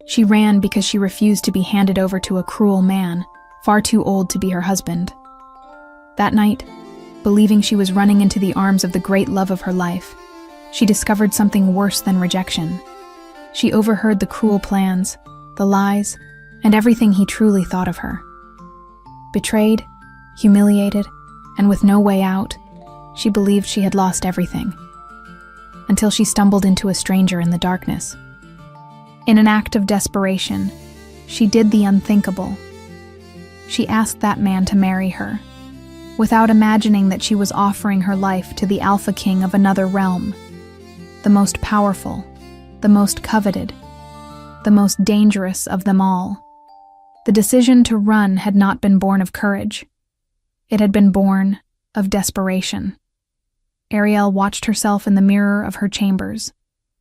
She ran because she refused to be handed over to a cruel man, far too old to be her husband. That night, believing she was running into the arms of the great love of her life, she discovered something worse than rejection. She overheard the cruel plans, the lies, and everything he truly thought of her. Betrayed, humiliated, and with no way out, she believed she had lost everything. Until she stumbled into a stranger in the darkness. In an act of desperation, she did the unthinkable. She asked that man to marry her, without imagining that she was offering her life to the alpha king of another realm, the most powerful, the most coveted, the most dangerous of them all. The decision to run had not been born of courage. It had been born of desperation. Ariel watched herself in the mirror of her chambers,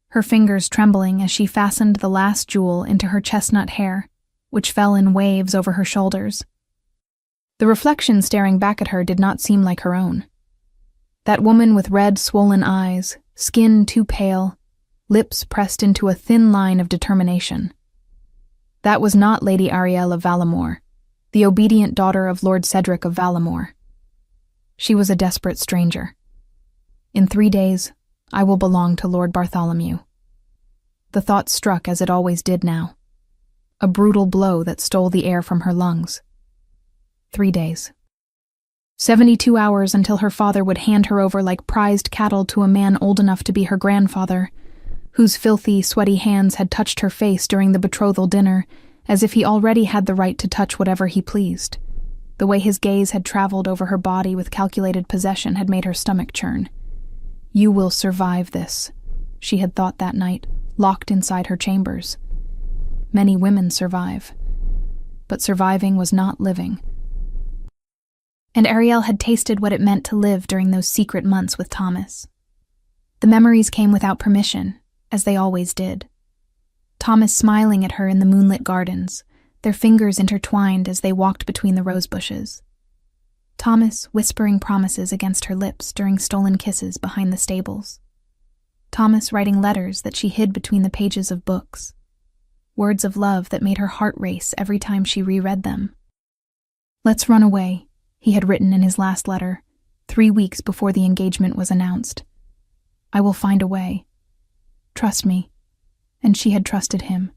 her fingers trembling as she fastened the last jewel into her chestnut hair, which fell in waves over her shoulders. The reflection staring back at her did not seem like her own. That woman with red, swollen eyes, skin too pale, lips pressed into a thin line of determination. That was not Lady Ariel of Valamore, the obedient daughter of Lord Cedric of Valamore. She was a desperate stranger. In 3 days, I will belong to Lord Bartholomew. The thought struck as it always did now. A brutal blow that stole the air from her lungs. 3 days. 72 hours until her father would hand her over like prized cattle to a man old enough to be her grandfather, whose filthy, sweaty hands had touched her face during the betrothal dinner, as if he already had the right to touch whatever he pleased. The way his gaze had traveled over her body with calculated possession had made her stomach churn. You will survive this, she had thought that night, locked inside her chambers. Many women survive, but surviving was not living. And Ariel had tasted what it meant to live during those secret months with Thomas. The memories came without permission, as they always did. Thomas smiling at her in the moonlit gardens, their fingers intertwined as they walked between the rose bushes. Thomas whispering promises against her lips during stolen kisses behind the stables. Thomas writing letters that she hid between the pages of books. Words of love that made her heart race every time she reread them. Let's run away, he had written in his last letter, 3 weeks before the engagement was announced. I will find a way. Trust me. And she had trusted him.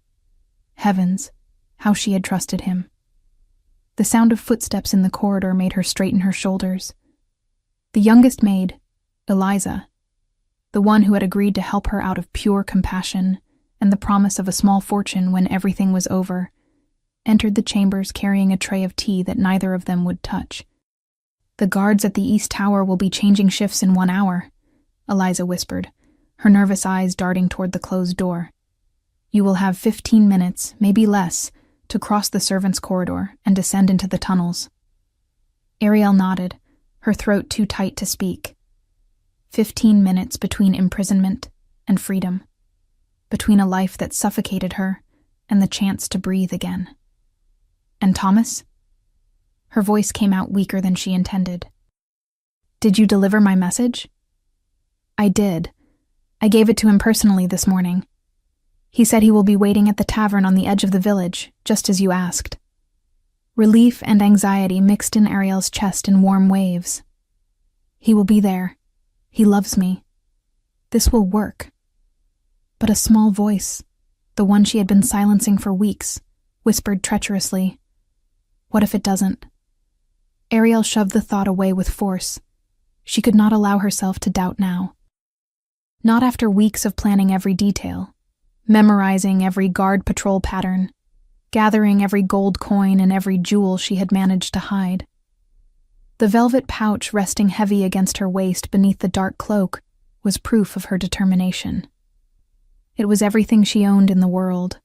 Heavens, how she had trusted him. The sound of footsteps in the corridor made her straighten her shoulders. The youngest maid, Eliza, the one who had agreed to help her out of pure compassion and the promise of a small fortune when everything was over, entered the chambers carrying a tray of tea that neither of them would touch. The guards at the East Tower will be changing shifts in 1 hour, Eliza whispered, her nervous eyes darting toward the closed door. You will have 15 minutes, maybe less, to cross the servants' corridor and descend into the tunnels. Ariel nodded, her throat too tight to speak. 15 minutes between imprisonment and freedom, between a life that suffocated her and the chance to breathe again. And Thomas? Her voice came out weaker than she intended. Did you deliver my message? I did. I gave it to him personally this morning. He said he will be waiting at the tavern on the edge of the village, just as you asked. Relief and anxiety mixed in Ariel's chest in warm waves. He will be there. He loves me. This will work. But a small voice, the one she had been silencing for weeks, whispered treacherously, "What if it doesn't?" Ariel shoved the thought away with force. She could not allow herself to doubt now. Not after weeks of planning every detail. Memorizing every guard patrol pattern, gathering every gold coin and every jewel she had managed to hide. The velvet pouch resting heavy against her waist beneath the dark cloak was proof of her determination. It was everything she owned in the world,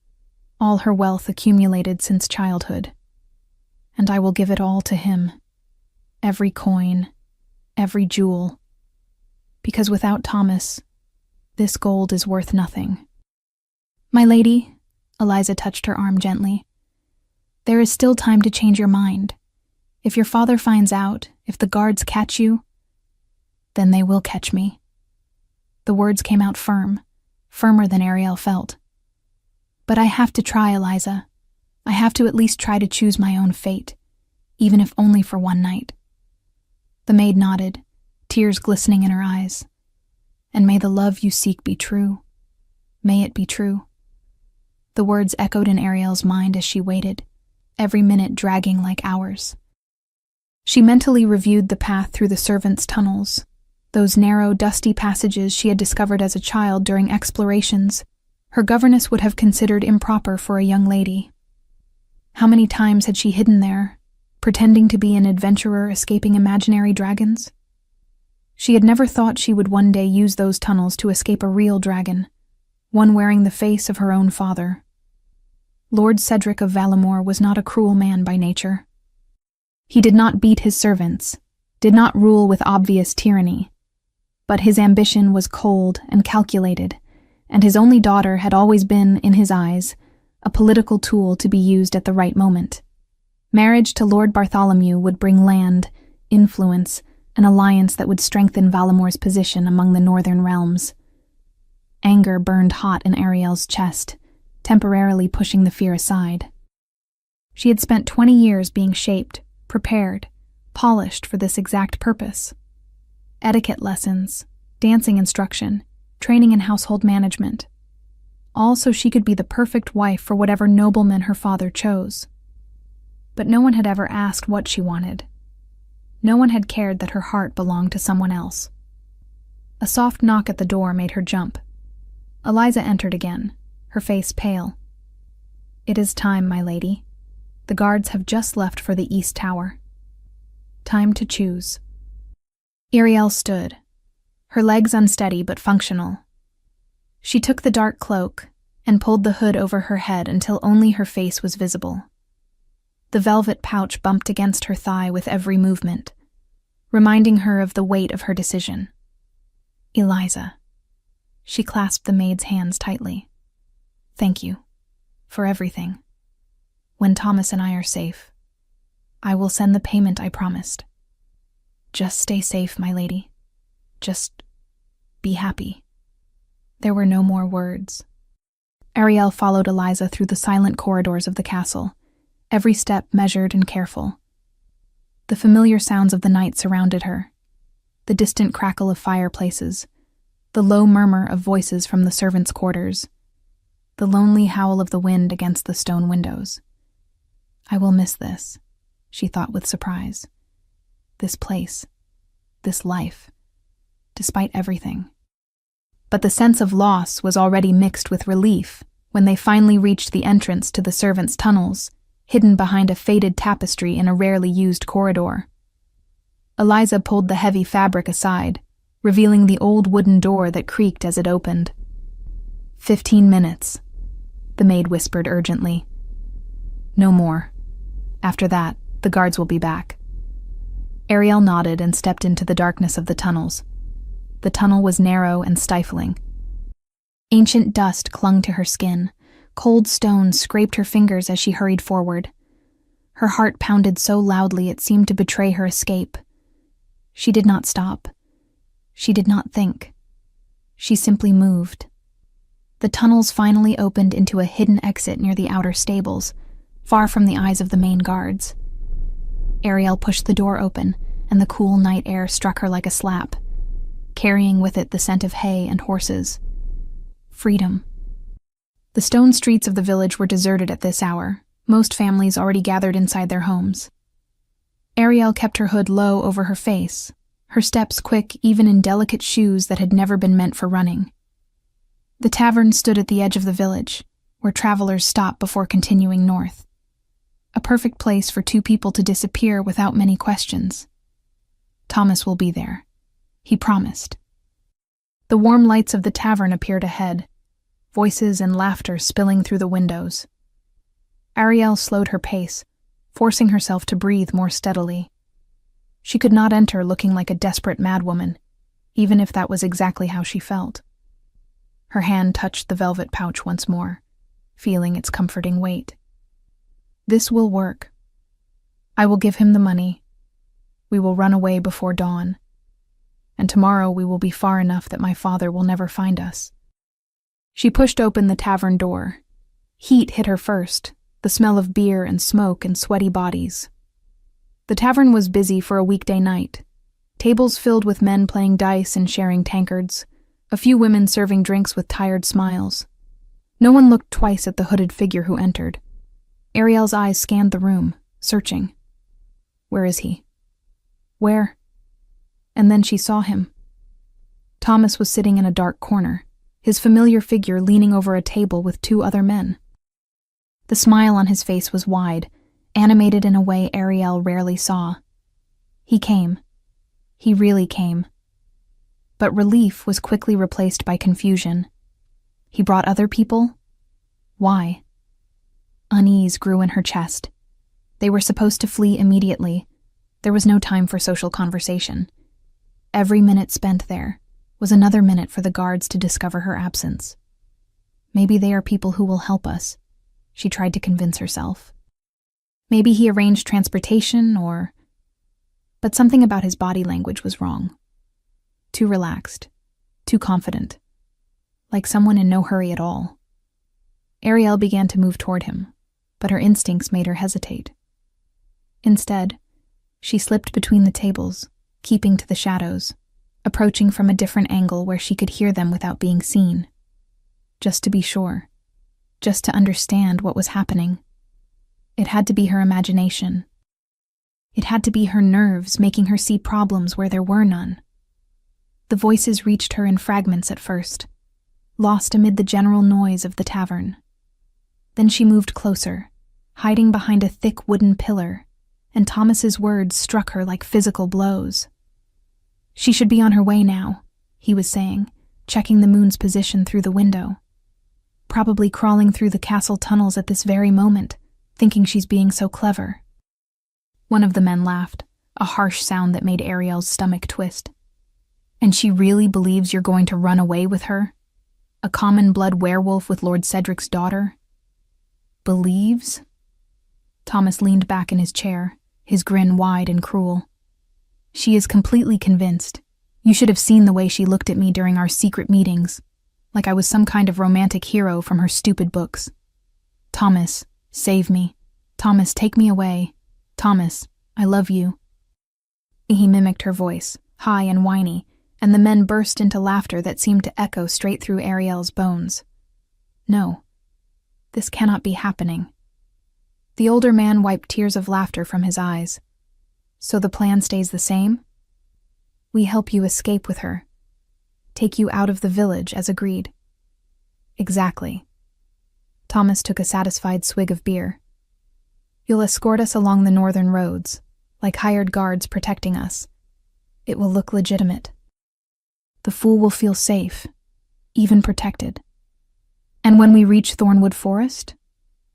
all her wealth accumulated since childhood. And I will give it all to him. Every coin, every jewel. Because without Thomas, this gold is worth nothing. My lady, Eliza touched her arm gently. There is still time to change your mind. If your father finds out, if the guards catch you, then they will catch me. The words came out firm, firmer than Ariel felt. But I have to try, Eliza. I have to at least try to choose my own fate, even if only for one night." The maid nodded, tears glistening in her eyes. "And may the love you seek be true. May it be true." The words echoed in Ariel's mind as she waited, every minute dragging like hours. She mentally reviewed the path through the servants' tunnels, those narrow, dusty passages she had discovered as a child during explorations her governess would have considered improper for a young lady. How many times had she hidden there, pretending to be an adventurer escaping imaginary dragons? She had never thought she would one day use those tunnels to escape a real dragon, one wearing the face of her own father. Lord Cedric of Valamore was not a cruel man by nature. He did not beat his servants, did not rule with obvious tyranny, but his ambition was cold and calculated, and his only daughter had always been, in his eyes, a political tool to be used at the right moment. Marriage to Lord Bartholomew would bring land, influence, an alliance that would strengthen Valamore's position among the northern realms. Anger burned hot in Ariel's chest, temporarily pushing the fear aside. She had spent 20 years being shaped, prepared, polished for this exact purpose. Etiquette lessons, dancing instruction, training in household management, all so she could be the perfect wife for whatever nobleman her father chose. But no one had ever asked what she wanted. No one had cared that her heart belonged to someone else. A soft knock at the door made her jump. Eliza entered again, her face pale. "It is time, my lady. The guards have just left for the East Tower. Time to choose." Ariel stood, her legs unsteady but functional. She took the dark cloak and pulled the hood over her head until only her face was visible. The velvet pouch bumped against her thigh with every movement, reminding her of the weight of her decision. "Eliza." She clasped the maid's hands tightly. "Thank you. For everything. When Thomas and I are safe, I will send the payment I promised. Just stay safe, my lady. Just be happy." There were no more words. Ariel followed Eliza through the silent corridors of the castle, every step measured and careful. The familiar sounds of the night surrounded her, the distant crackle of fireplaces, the low murmur of voices from the servants' quarters, the lonely howl of the wind against the stone windows. "I will miss this," she thought with surprise. "This place, this life, despite everything." But the sense of loss was already mixed with relief when they finally reached the entrance to the servants' tunnels, hidden behind a faded tapestry in a rarely used corridor. Eliza pulled the heavy fabric aside, revealing the old wooden door that creaked as it opened. 15 minutes, the maid whispered urgently. "No more. After that, the guards will be back." Ariel nodded and stepped into the darkness of the tunnels. The tunnel was narrow and stifling. Ancient dust clung to her skin. Cold stones scraped her fingers as she hurried forward. Her heart pounded so loudly it seemed to betray her escape. She did not stop. She did not think. She simply moved. The tunnels finally opened into a hidden exit near the outer stables, far from the eyes of the main guards. Ariel pushed the door open, and the cool night air struck her like a slap, carrying with it the scent of hay and horses. Freedom. The stone streets of the village were deserted at this hour, most families already gathered inside their homes. Ariel kept her hood low over her face, her steps quick even in delicate shoes that had never been meant for running. The tavern stood at the edge of the village, where travelers stopped before continuing north. A perfect place for two people to disappear without many questions. Thomas will be there. He promised. The warm lights of the tavern appeared ahead, voices and laughter spilling through the windows. Ariel slowed her pace, forcing herself to breathe more steadily. She could not enter looking like a desperate madwoman, even if that was exactly how she felt. Her hand touched the velvet pouch once more, feeling its comforting weight. "This will work. I will give him the money. We will run away before dawn. And tomorrow we will be far enough that my father will never find us." She pushed open the tavern door. Heat hit her first, the smell of beer and smoke and sweaty bodies. The tavern was busy for a weekday night. Tables filled with men playing dice and sharing tankards, a few women serving drinks with tired smiles. No one looked twice at the hooded figure who entered. Ariel's eyes scanned the room, searching. Where is he? Where? And then she saw him. Thomas was sitting in a dark corner, his familiar figure leaning over a table with two other men. The smile on his face was wide, animated in a way Ariel rarely saw. He came. He really came. But relief was quickly replaced by confusion. He brought other people? Why? Unease grew in her chest. They were supposed to flee immediately. There was no time for social conversation. Every minute spent there was another minute for the guards to discover her absence. Maybe they are people who will help us, she tried to convince herself. Maybe he arranged transportation or... But something about his body language was wrong. Too relaxed, too confident, like someone in no hurry at all. Ariel began to move toward him, but her instincts made her hesitate. Instead, she slipped between the tables, keeping to the shadows, approaching from a different angle where she could hear them without being seen. Just to be sure, just to understand what was happening. It had to be her imagination. It had to be her nerves making her see problems where there were none. The voices reached her in fragments at first, lost amid the general noise of the tavern. Then she moved closer, hiding behind a thick wooden pillar, and Thomas's words struck her like physical blows. She should be on her way now, he was saying, checking the moon's position through the window. Probably crawling through the castle tunnels at this very moment, thinking she's being so clever. One of the men laughed, a harsh sound that made Ariel's stomach twist. And she really believes you're going to run away with her? A common-blood werewolf with Lord Cedric's daughter? Believes? Thomas leaned back in his chair, his grin wide and cruel. She is completely convinced. You should have seen the way she looked at me during our secret meetings, like I was some kind of romantic hero from her stupid books. Thomas, save me. Thomas, take me away. Thomas, I love you. He mimicked her voice, high and whiny, and the men burst into laughter that seemed to echo straight through Ariel's bones. No, this cannot be happening. The older man wiped tears of laughter from his eyes. So the plan stays the same? We help you escape with her. Take you out of the village, as agreed. Exactly. Thomas took a satisfied swig of beer. You'll escort us along the northern roads, like hired guards protecting us. It will look legitimate. The fool will feel safe, even protected. And when we reach Thornwood Forest?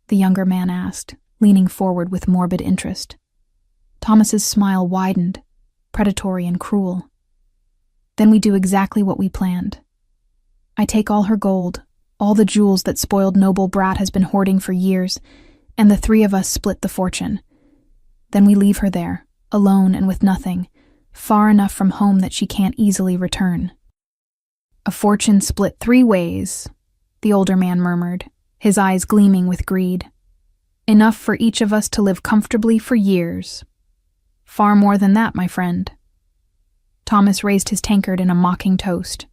The younger man asked, leaning forward with morbid interest. Thomas's smile widened, predatory and cruel. Then we do exactly what we planned. I take all her gold, all the jewels that spoiled noble brat has been hoarding for years, and the three of us split the fortune. Then we leave her there, alone and with nothing, far enough from home that she can't easily return. A fortune split 3 ways, the older man murmured, his eyes gleaming with greed. Enough for each of us to live comfortably for years. Far more than that, my friend. Thomas raised his tankard in a mocking toast.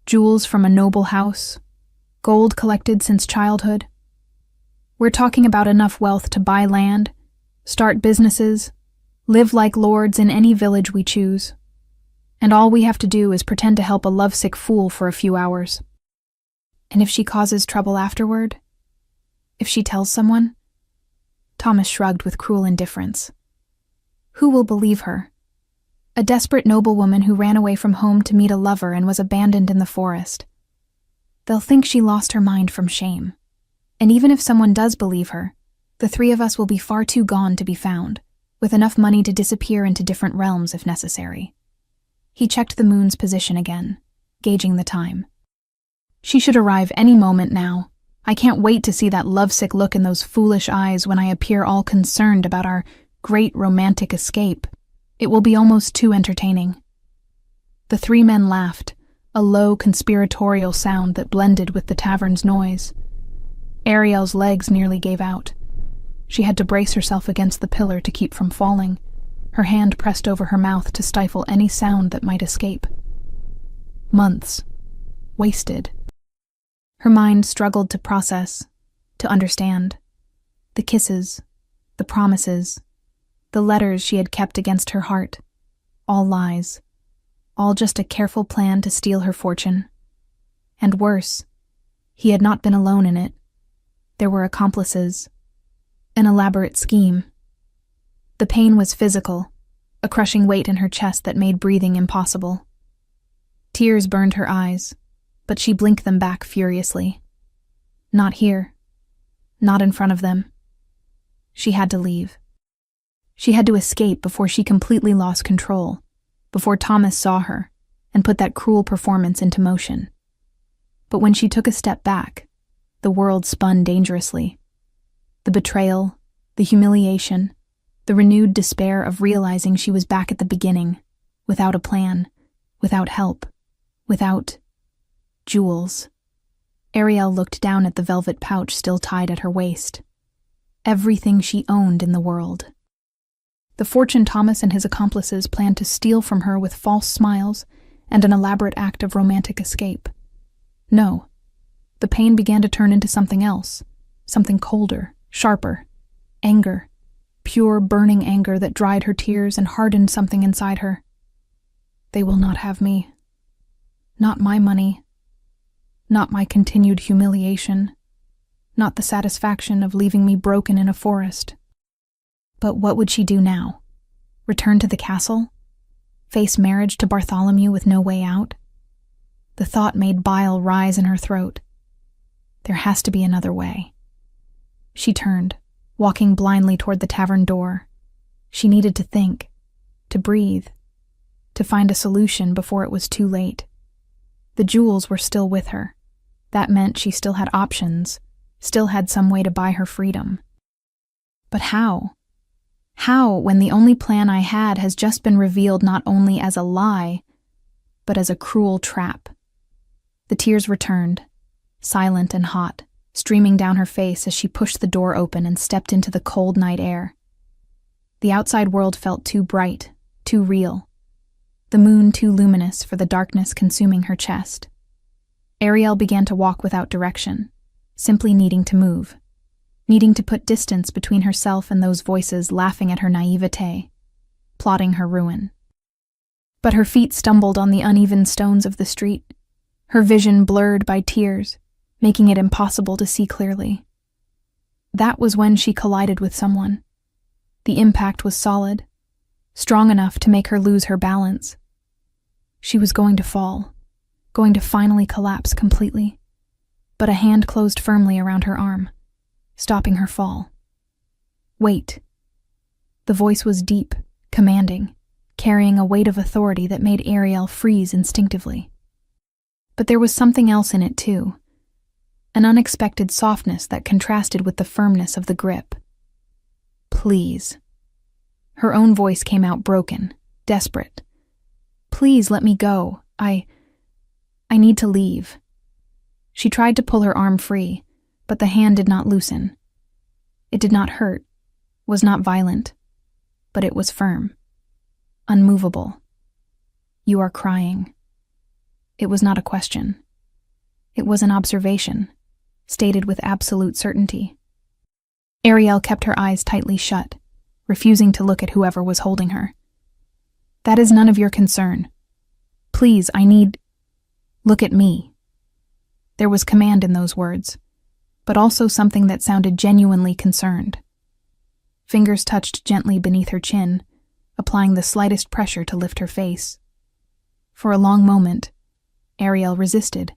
Jewels from a noble house, gold collected since childhood. We're talking about enough wealth to buy land, start businesses, live like lords in any village we choose. And all we have to do is pretend to help a lovesick fool for a few hours. And if she causes trouble afterward? If she tells someone? Thomas shrugged with cruel indifference. Who will believe her? A desperate noblewoman who ran away from home to meet a lover and was abandoned in the forest. They'll think she lost her mind from shame. And even if someone does believe her, the 3 of us will be far too gone to be found, with enough money to disappear into different realms if necessary. He checked the moon's position again, gauging the time. She should arrive any moment now. I can't wait to see that lovesick look in those foolish eyes when I appear all concerned about our great romantic escape. It will be almost too entertaining. The 3 men laughed, a low conspiratorial sound that blended with the tavern's noise. Ariel's legs nearly gave out. She had to brace herself against the pillar to keep from falling, her hand pressed over her mouth to stifle any sound that might escape. Months. Wasted. Her mind struggled to process, to understand. The kisses, the promises, the letters she had kept against her heart. All lies. All just a careful plan to steal her fortune. And worse, he had not been alone in it. There were accomplices. An elaborate scheme. The pain was physical, a crushing weight in her chest that made breathing impossible. Tears burned her eyes, but she blinked them back furiously. Not here. Not in front of them. She had to leave. She had to escape before she completely lost control, before Thomas saw her and put that cruel performance into motion. But when she took a step back, the world spun dangerously. The betrayal, the humiliation, the renewed despair of realizing she was back at the beginning, without a plan, without help, without jewels. Ariel looked down at the velvet pouch still tied at her waist. Everything she owned in the world. The fortune Thomas and his accomplices planned to steal from her with false smiles and an elaborate act of romantic escape. No, the pain began to turn into something else, something colder, sharper. Anger, pure burning anger that dried her tears and hardened something inside her. They will not have me. Not my money. Not my continued humiliation. Not the satisfaction of leaving me broken in a forest. But what would she do now? Return to the castle? Face marriage to Bartholomew with no way out? The thought made bile rise in her throat. There has to be another way. She turned, walking blindly toward the tavern door. She needed to think, to breathe, to find a solution before it was too late. The jewels were still with her. That meant she still had options, still had some way to buy her freedom. But how? How, when the only plan I had has just been revealed not only as a lie, but as a cruel trap? The tears returned, silent and hot, streaming down her face as she pushed the door open and stepped into the cold night air. The outside world felt too bright, too real. The moon too luminous for the darkness consuming her chest. Ariel began to walk without direction, simply needing to move, needing to put distance between herself and those voices laughing at her naivete, plotting her ruin. But her feet stumbled on the uneven stones of the street, her vision blurred by tears, making it impossible to see clearly. That was when she collided with someone. The impact was solid, strong enough to make her lose her balance. She was going to fall, going to finally collapse completely, but a hand closed firmly around her arm, stopping her fall. Wait. The voice was deep, commanding, carrying a weight of authority that made Ariel freeze instinctively. But there was something else in it too. An unexpected softness that contrasted with the firmness of the grip. Please. Her own voice came out broken, desperate. Please let me go. I need to leave. She tried to pull her arm free, but the hand did not loosen. It did not hurt, was not violent, but it was firm, unmovable. You are crying. It was not a question. It was an observation, stated with absolute certainty. Ariel kept her eyes tightly shut, refusing to look at whoever was holding her. That is none of your concern. Please, look at me. There was command in those words, but also something that sounded genuinely concerned. Fingers touched gently beneath her chin, applying the slightest pressure to lift her face. For a long moment, Ariel resisted.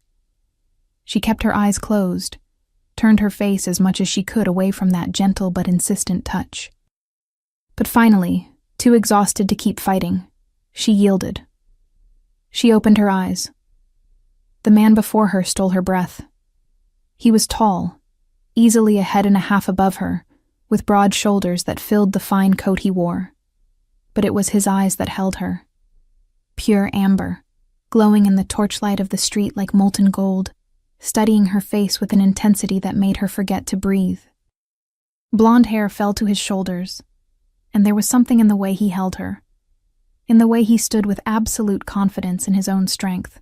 She kept her eyes closed, turned her face as much as she could away from that gentle but insistent touch. But finally, too exhausted to keep fighting, she yielded. She opened her eyes. The man before her stole her breath. He was tall, easily a head and a half above her, with broad shoulders that filled the fine coat he wore. But it was his eyes that held her. Pure amber, glowing in the torchlight of the street like molten gold. studying her face with an intensity that made her forget to breathe. Blonde hair fell to his shoulders, and there was something in the way he held her, in the way he stood with absolute confidence in his own strength,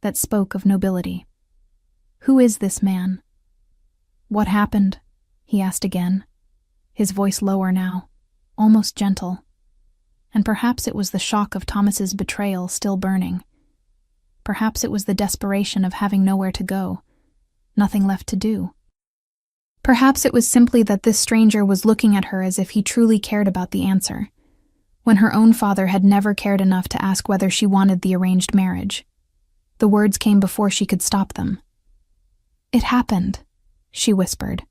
that spoke of nobility. "Who is this man?" "What happened?" he asked again, his voice lower now, almost gentle. And perhaps it was the shock of Thomas's betrayal still burning. Perhaps it was the desperation of having nowhere to go, nothing left to do. Perhaps it was simply that this stranger was looking at her as if he truly cared about the answer, when her own father had never cared enough to ask whether she wanted the arranged marriage. The words came before she could stop them. "It happened," she whispered,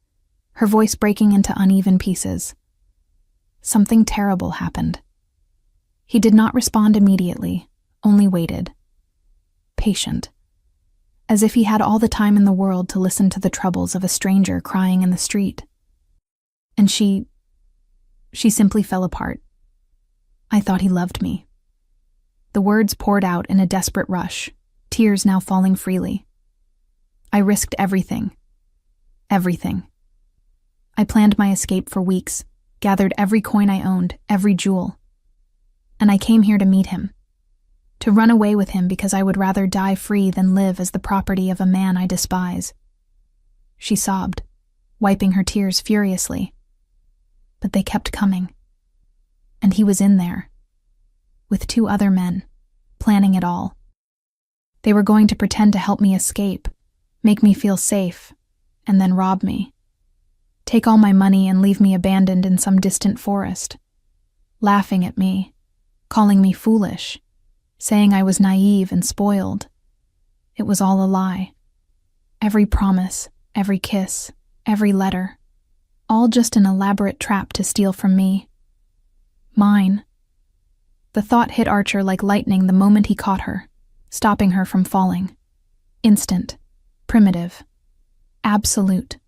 her voice breaking into uneven pieces. "Something terrible happened." He did not respond immediately, only waited. Patient. As if he had all the time in the world to listen to the troubles of a stranger crying in the street. And she simply fell apart. "I thought he loved me." The words poured out in a desperate rush, tears now falling freely. "I risked everything. Everything. I planned my escape for weeks, gathered every coin I owned, every jewel. And I came here to meet him. To run away with him because I would rather die free than live as the property of a man I despise." She sobbed, wiping her tears furiously. But they kept coming. And he was in there, with 2 other men, planning it all. They were going to pretend to help me escape, make me feel safe, and then rob me. Take all my money and leave me abandoned in some distant forest. Laughing at me, calling me foolish, saying I was naive and spoiled. It was all a lie. Every promise, every kiss, every letter, all just an elaborate trap to steal from me. Mine. The thought hit Archer like lightning the moment he caught her, stopping her from falling. Instant, primitive, absolute.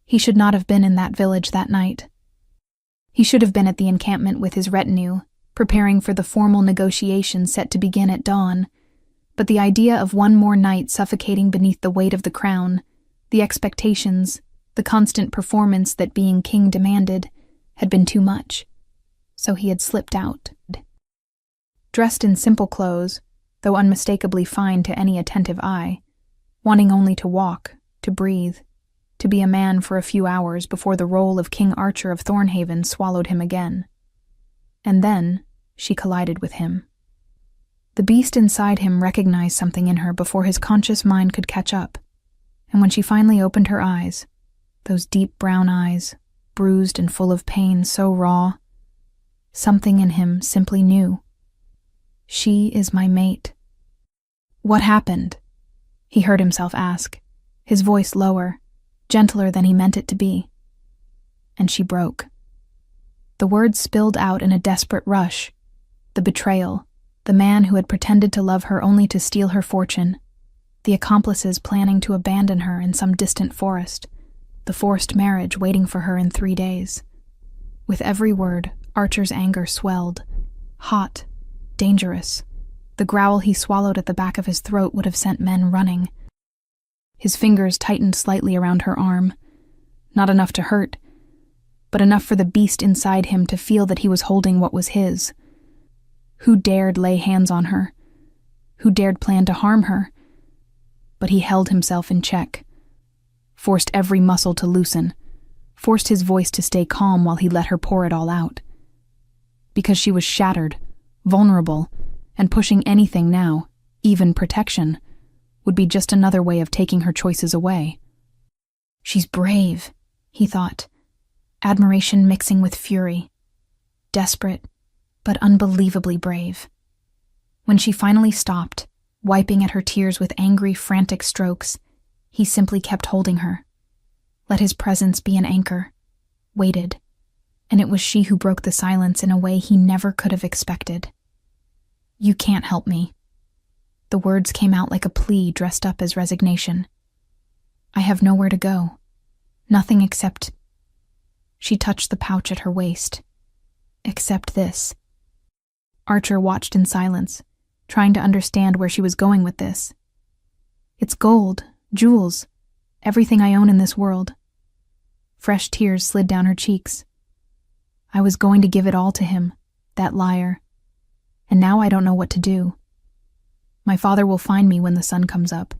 He should not have been in that village that night. He should have been at the encampment with his retinue, preparing for the formal negotiations set to begin at dawn, but the idea of one more night suffocating beneath the weight of the crown, the expectations, the constant performance that being king demanded, had been too much, so he had slipped out. Dressed in simple clothes, though unmistakably fine to any attentive eye, wanting only to walk, to breathe, to be a man for a few hours before the role of King Archer of Thornhaven swallowed him again. And then she collided with him. The beast inside him recognized something in her before his conscious mind could catch up, and when she finally opened her eyes, those deep brown eyes, bruised and full of pain so raw, something in him simply knew. She is my mate. "What happened?" he heard himself ask, his voice lower, gentler than he meant it to be. And she broke. The words spilled out in a desperate rush. The betrayal, the man who had pretended to love her only to steal her fortune, the accomplices planning to abandon her in some distant forest, the forced marriage waiting for her in 3 days. With every word, Archer's anger swelled, hot, dangerous. The growl he swallowed at the back of his throat would have sent men running. His fingers tightened slightly around her arm, not enough to hurt, but enough for the beast inside him to feel that he was holding what was his. Who dared lay hands on her? Who dared plan to harm her? But he held himself in check, forced every muscle to loosen, forced his voice to stay calm while he let her pour it all out. Because she was shattered, vulnerable, and pushing anything now, even protection, would be just another way of taking her choices away. She's brave, he thought, admiration mixing with fury. Desperate, but unbelievably brave. When she finally stopped, wiping at her tears with angry, frantic strokes, he simply kept holding her. Let his presence be an anchor. Waited. And it was she who broke the silence in a way he never could have expected. "You can't help me." The words came out like a plea dressed up as resignation. "I have nowhere to go. Nothing except..." She touched the pouch at her waist. "Except this." Archer watched in silence, trying to understand where she was going with this. "It's gold," Jewels. Everything I own in this world. Fresh tears slid down her cheeks. I was going to give it all to him, that liar. And now I don't know what to do. My father will find me when the sun comes up,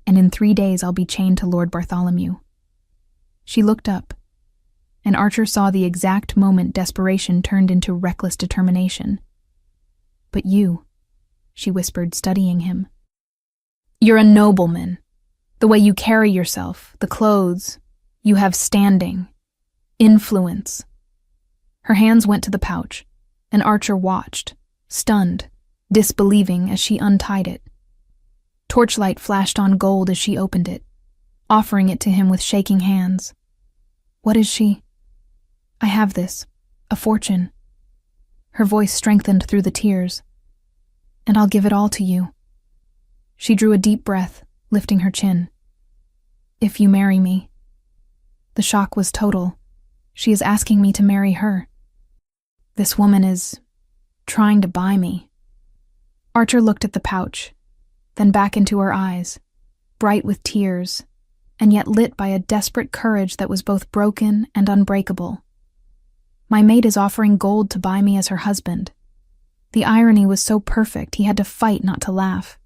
and in 3 days I'll be chained to Lord Bartholomew. She looked up, and Archer saw the exact moment desperation turned into reckless determination. But you, she whispered, studying him. You're a nobleman. The way you carry yourself, the clothes, you have standing, influence. Her hands went to the pouch, and Archer watched, stunned, disbelieving as she untied it. Torchlight flashed on gold as she opened it, offering it to him with shaking hands. What is she? I have this, a fortune. Her voice strengthened through the tears. And I'll give it all to you. She drew a deep breath, lifting her chin. If you marry me. The shock was total. She is asking me to marry her. This woman is trying to buy me. Archer looked at the pouch, then back into her eyes, bright with tears, and yet lit by a desperate courage that was both broken and unbreakable. My mate is offering gold to buy me as her husband. The irony was so perfect he had to fight not to laugh.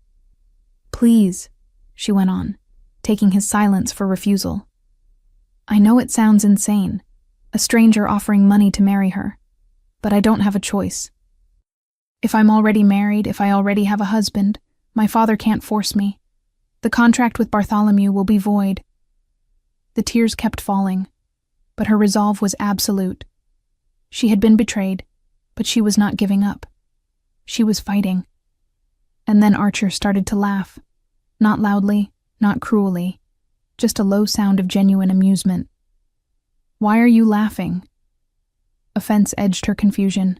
Please, she went on, taking his silence for refusal. I know it sounds insane, a stranger offering money to marry her, but I don't have a choice. If I'm already married, if I already have a husband, my father can't force me. The contract with Bartholomew will be void. The tears kept falling, but her resolve was absolute. She had been betrayed, but she was not giving up. She was fighting. And then Archer started to laugh, not loudly, not cruelly, just a low sound of genuine amusement. Why are you laughing? Offense edged her confusion.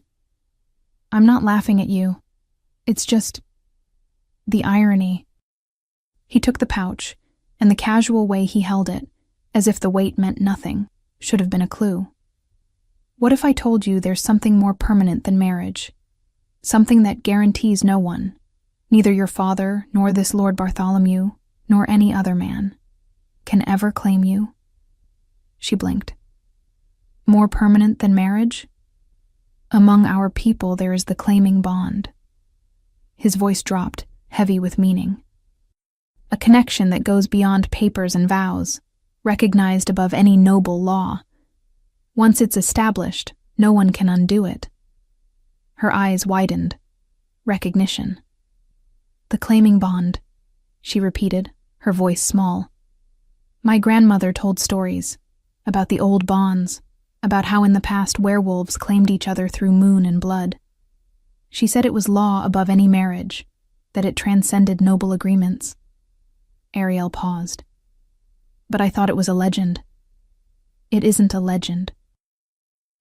I'm not laughing at you. It's just the irony. He took the pouch, and the casual way he held it, as if the weight meant nothing, should have been a clue. What if I told you there's something more permanent than marriage? Something that guarantees no one, neither your father, nor this Lord Bartholomew, nor any other man, can ever claim you? She blinked. More permanent than marriage? Among our people there is the claiming bond. His voice dropped, heavy with meaning. A connection that goes beyond papers and vows, recognized above any noble law. Once it's established, no one can undo it. Her eyes widened. Recognition. The claiming bond, she repeated, her voice small. My grandmother told stories about the old bonds, about how in the past werewolves claimed each other through moon and blood. She said it was law above any marriage, that it transcended noble agreements. Ariel paused. But I thought it was a legend. It isn't a legend.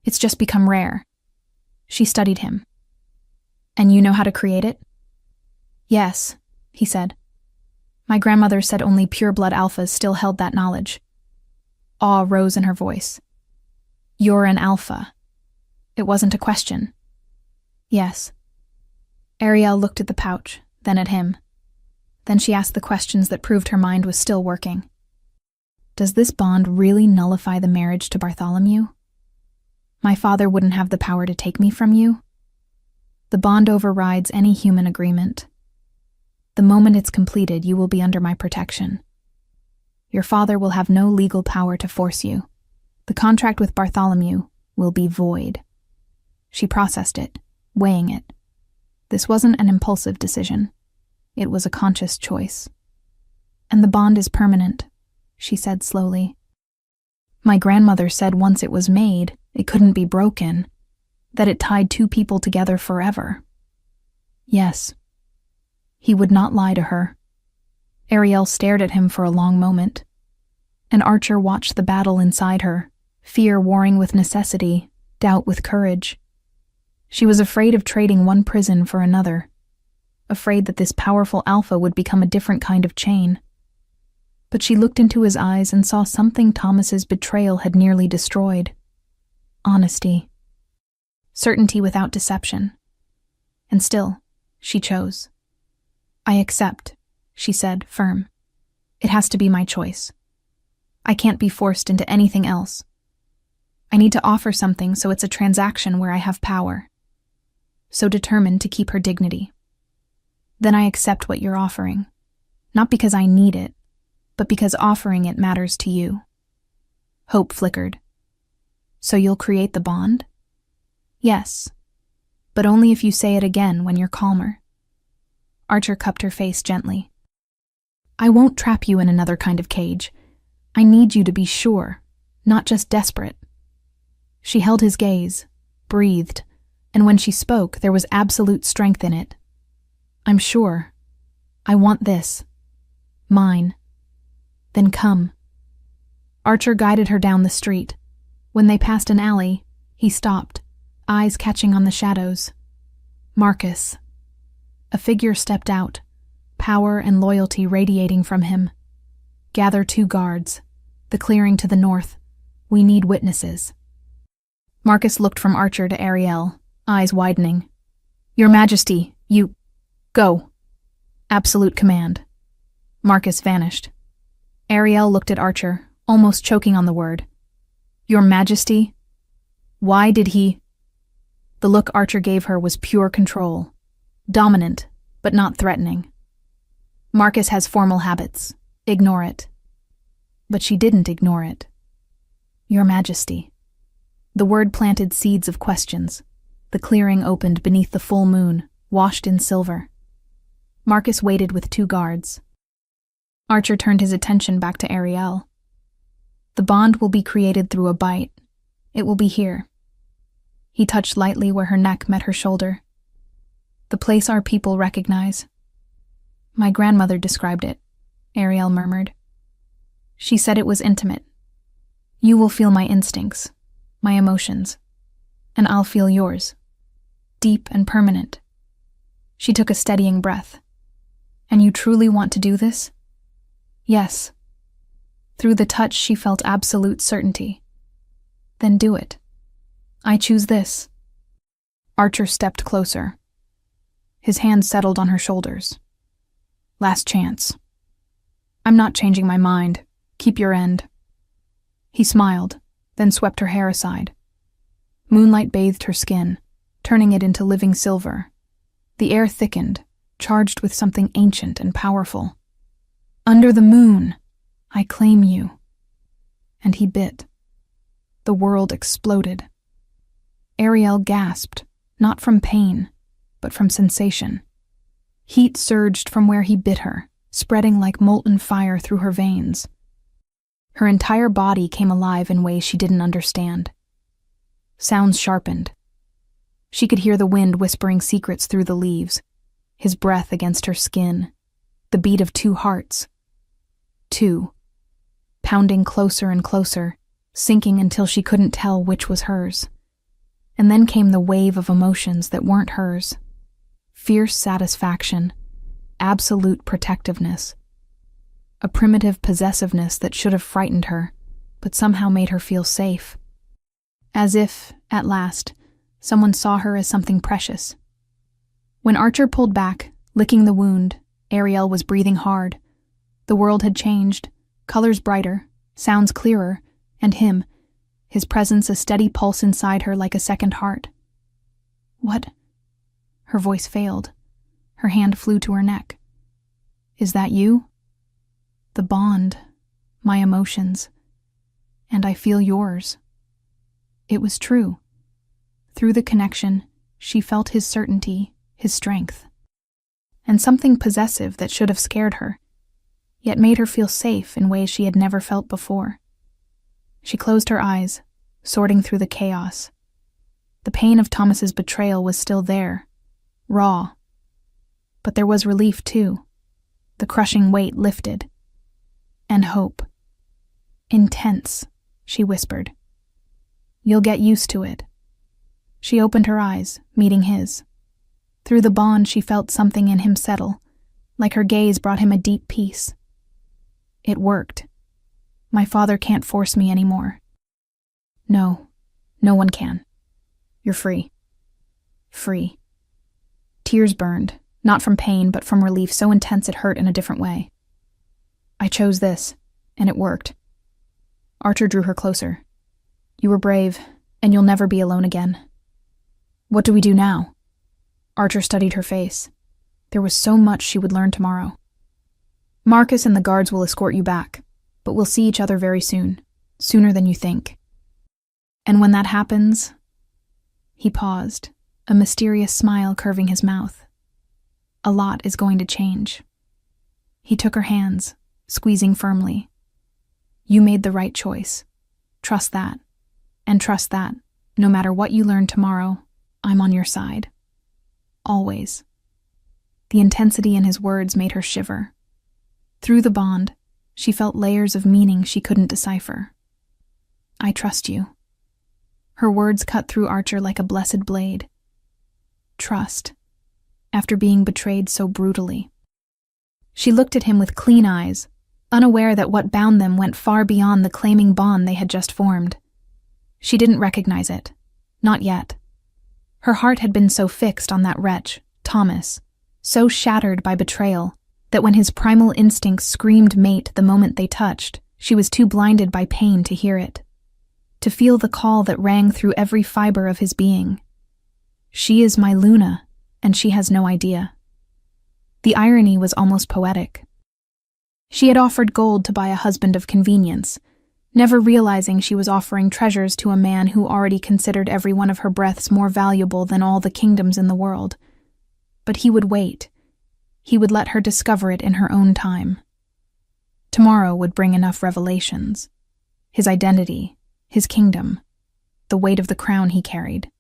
It's just become rare. She studied him. And you know how to create it? Yes, he said. My grandmother said only pure-blood alphas still held that knowledge. Awe rose in her voice. You're an alpha. It wasn't a question. Yes. Ariel looked at the pouch, then at him. Then she asked the questions that proved her mind was still working. Does this bond really nullify the marriage to Bartholomew? My father wouldn't have the power to take me from you? The bond overrides any human agreement. The moment it's completed, you will be under my protection. Your father will have no legal power to force you. The contract with Bartholomew will be void. She processed it, weighing it. This wasn't an impulsive decision. It was a conscious choice. And the bond is permanent, she said slowly. My grandmother said once it was made, it couldn't be broken, that it tied two people together forever. Yes. He would not lie to her. Ariel stared at him for a long moment, and Archer watched the battle inside her, fear warring with necessity, doubt with courage. She was afraid of trading one prison for another, afraid that this powerful alpha would become a different kind of chain. But she looked into his eyes and saw something Thomas's betrayal had nearly destroyed. Honesty. Certainty without deception. And still, she chose. I accept, she said, firm. It has to be my choice. I can't be forced into anything else. I need to offer something, so it's a transaction where I have power. So determined to keep her dignity. Then I accept what you're offering. Not because I need it, but because offering it matters to you. Hope flickered. So you'll create the bond? Yes, but only if you say it again when you're calmer. Archer cupped her face gently. I won't trap you in another kind of cage. I need you to be sure, not just desperate. She held his gaze, breathed, and when she spoke, there was absolute strength in it. I'm sure. I want this. Mine. Then come. Archer guided her down the street. When they passed an alley, he stopped, eyes catching on the shadows. Marcus. A figure stepped out, power and loyalty radiating from him. Gather 2 guards. The clearing to the north. We need witnesses. Marcus looked from Archer to Ariel, eyes widening. Your Majesty, you... Go. Absolute command. Marcus vanished. Ariel looked at Archer, almost choking on the word. Your Majesty? Why did he... The look Archer gave her was pure control. Dominant, but not threatening. Marcus has formal habits. Ignore it. But she didn't ignore it. Your Majesty. The word planted seeds of questions. The clearing opened beneath the full moon, washed in silver. Marcus waited with 2 guards. Archer turned his attention back to Ariel. The bond will be created through a bite. It will be here. He touched lightly where her neck met her shoulder. The place our people recognize. My grandmother described it, Ariel murmured. She said it was intimate. You will feel my instincts, my emotions, and I'll feel yours. Deep and permanent. She took a steadying breath. And you truly want to do this? Yes. Through the touch, she felt absolute certainty. Then do it. I choose this. Archer stepped closer. His hand settled on her shoulders. Last chance. I'm not changing my mind. Keep your end. He smiled, then swept her hair aside. Moonlight bathed her skin, turning it into living silver. The air thickened, charged with something ancient and powerful. Under the moon, I claim you. And he bit. The world exploded. Ariel gasped, not from pain, but from sensation. Heat surged from where he bit her, spreading like molten fire through her veins. Her entire body came alive in ways she didn't understand. Sounds sharpened. She could hear the wind whispering secrets through the leaves, his breath against her skin, the beat of 2 hearts. 2. Pounding closer and closer, sinking until she couldn't tell which was hers. And then came the wave of emotions that weren't hers. Fierce satisfaction, absolute protectiveness. A primitive possessiveness that should have frightened her, but somehow made her feel safe. As if, at last, someone saw her as something precious. When Archer pulled back, licking the wound, Ariel was breathing hard. The world had changed, colors brighter, sounds clearer, and him, his presence a steady pulse inside her like a second heart. What? Her voice failed. Her hand flew to her neck. Is that you? The bond, my emotions, and I feel yours. It was true. Through the connection, she felt his certainty, his strength, and something possessive that should have scared her, yet made her feel safe in ways she had never felt before. She closed her eyes, sorting through the chaos. The pain of Thomas's betrayal was still there, raw. But there was relief too. The crushing weight lifted. And hope. Intense, she whispered. You'll get used to it. She opened her eyes, meeting his. Through the bond, she felt something in him settle, like her gaze brought him a deep peace. It worked. My father can't force me anymore. No, no one can. You're free. Free. Tears burned, not from pain, but from relief so intense it hurt in a different way. I chose this, and it worked. Archer drew her closer. You were brave, and you'll never be alone again. What do we do now? Archer studied her face. There was so much she would learn tomorrow. Marcus and the guards will escort you back, but we'll see each other very soon, sooner than you think. And when that happens... He paused, a mysterious smile curving his mouth. A lot is going to change. He took her hands, squeezing firmly. You made the right choice. Trust that. And trust that, no matter what you learn tomorrow, I'm on your side. Always. The intensity in his words made her shiver. Through the bond, she felt layers of meaning she couldn't decipher. I trust you. Her words cut through Archer like a blessed blade. Trust. After being betrayed so brutally. She looked at him with clean eyes, unaware that what bound them went far beyond the claiming bond they had just formed. She didn't recognize it. Not yet. Her heart had been so fixed on that wretch, Thomas, so shattered by betrayal, that when his primal instincts screamed mate the moment they touched, she was too blinded by pain to hear it, to feel the call that rang through every fiber of his being. She is my Luna, and she has no idea. The irony was almost poetic. She had offered gold to buy a husband of convenience, never realizing she was offering treasures to a man who already considered every one of her breaths more valuable than all the kingdoms in the world. But he would wait. He would let her discover it in her own time. Tomorrow would bring enough revelations. His identity, his kingdom, the weight of the crown he carried.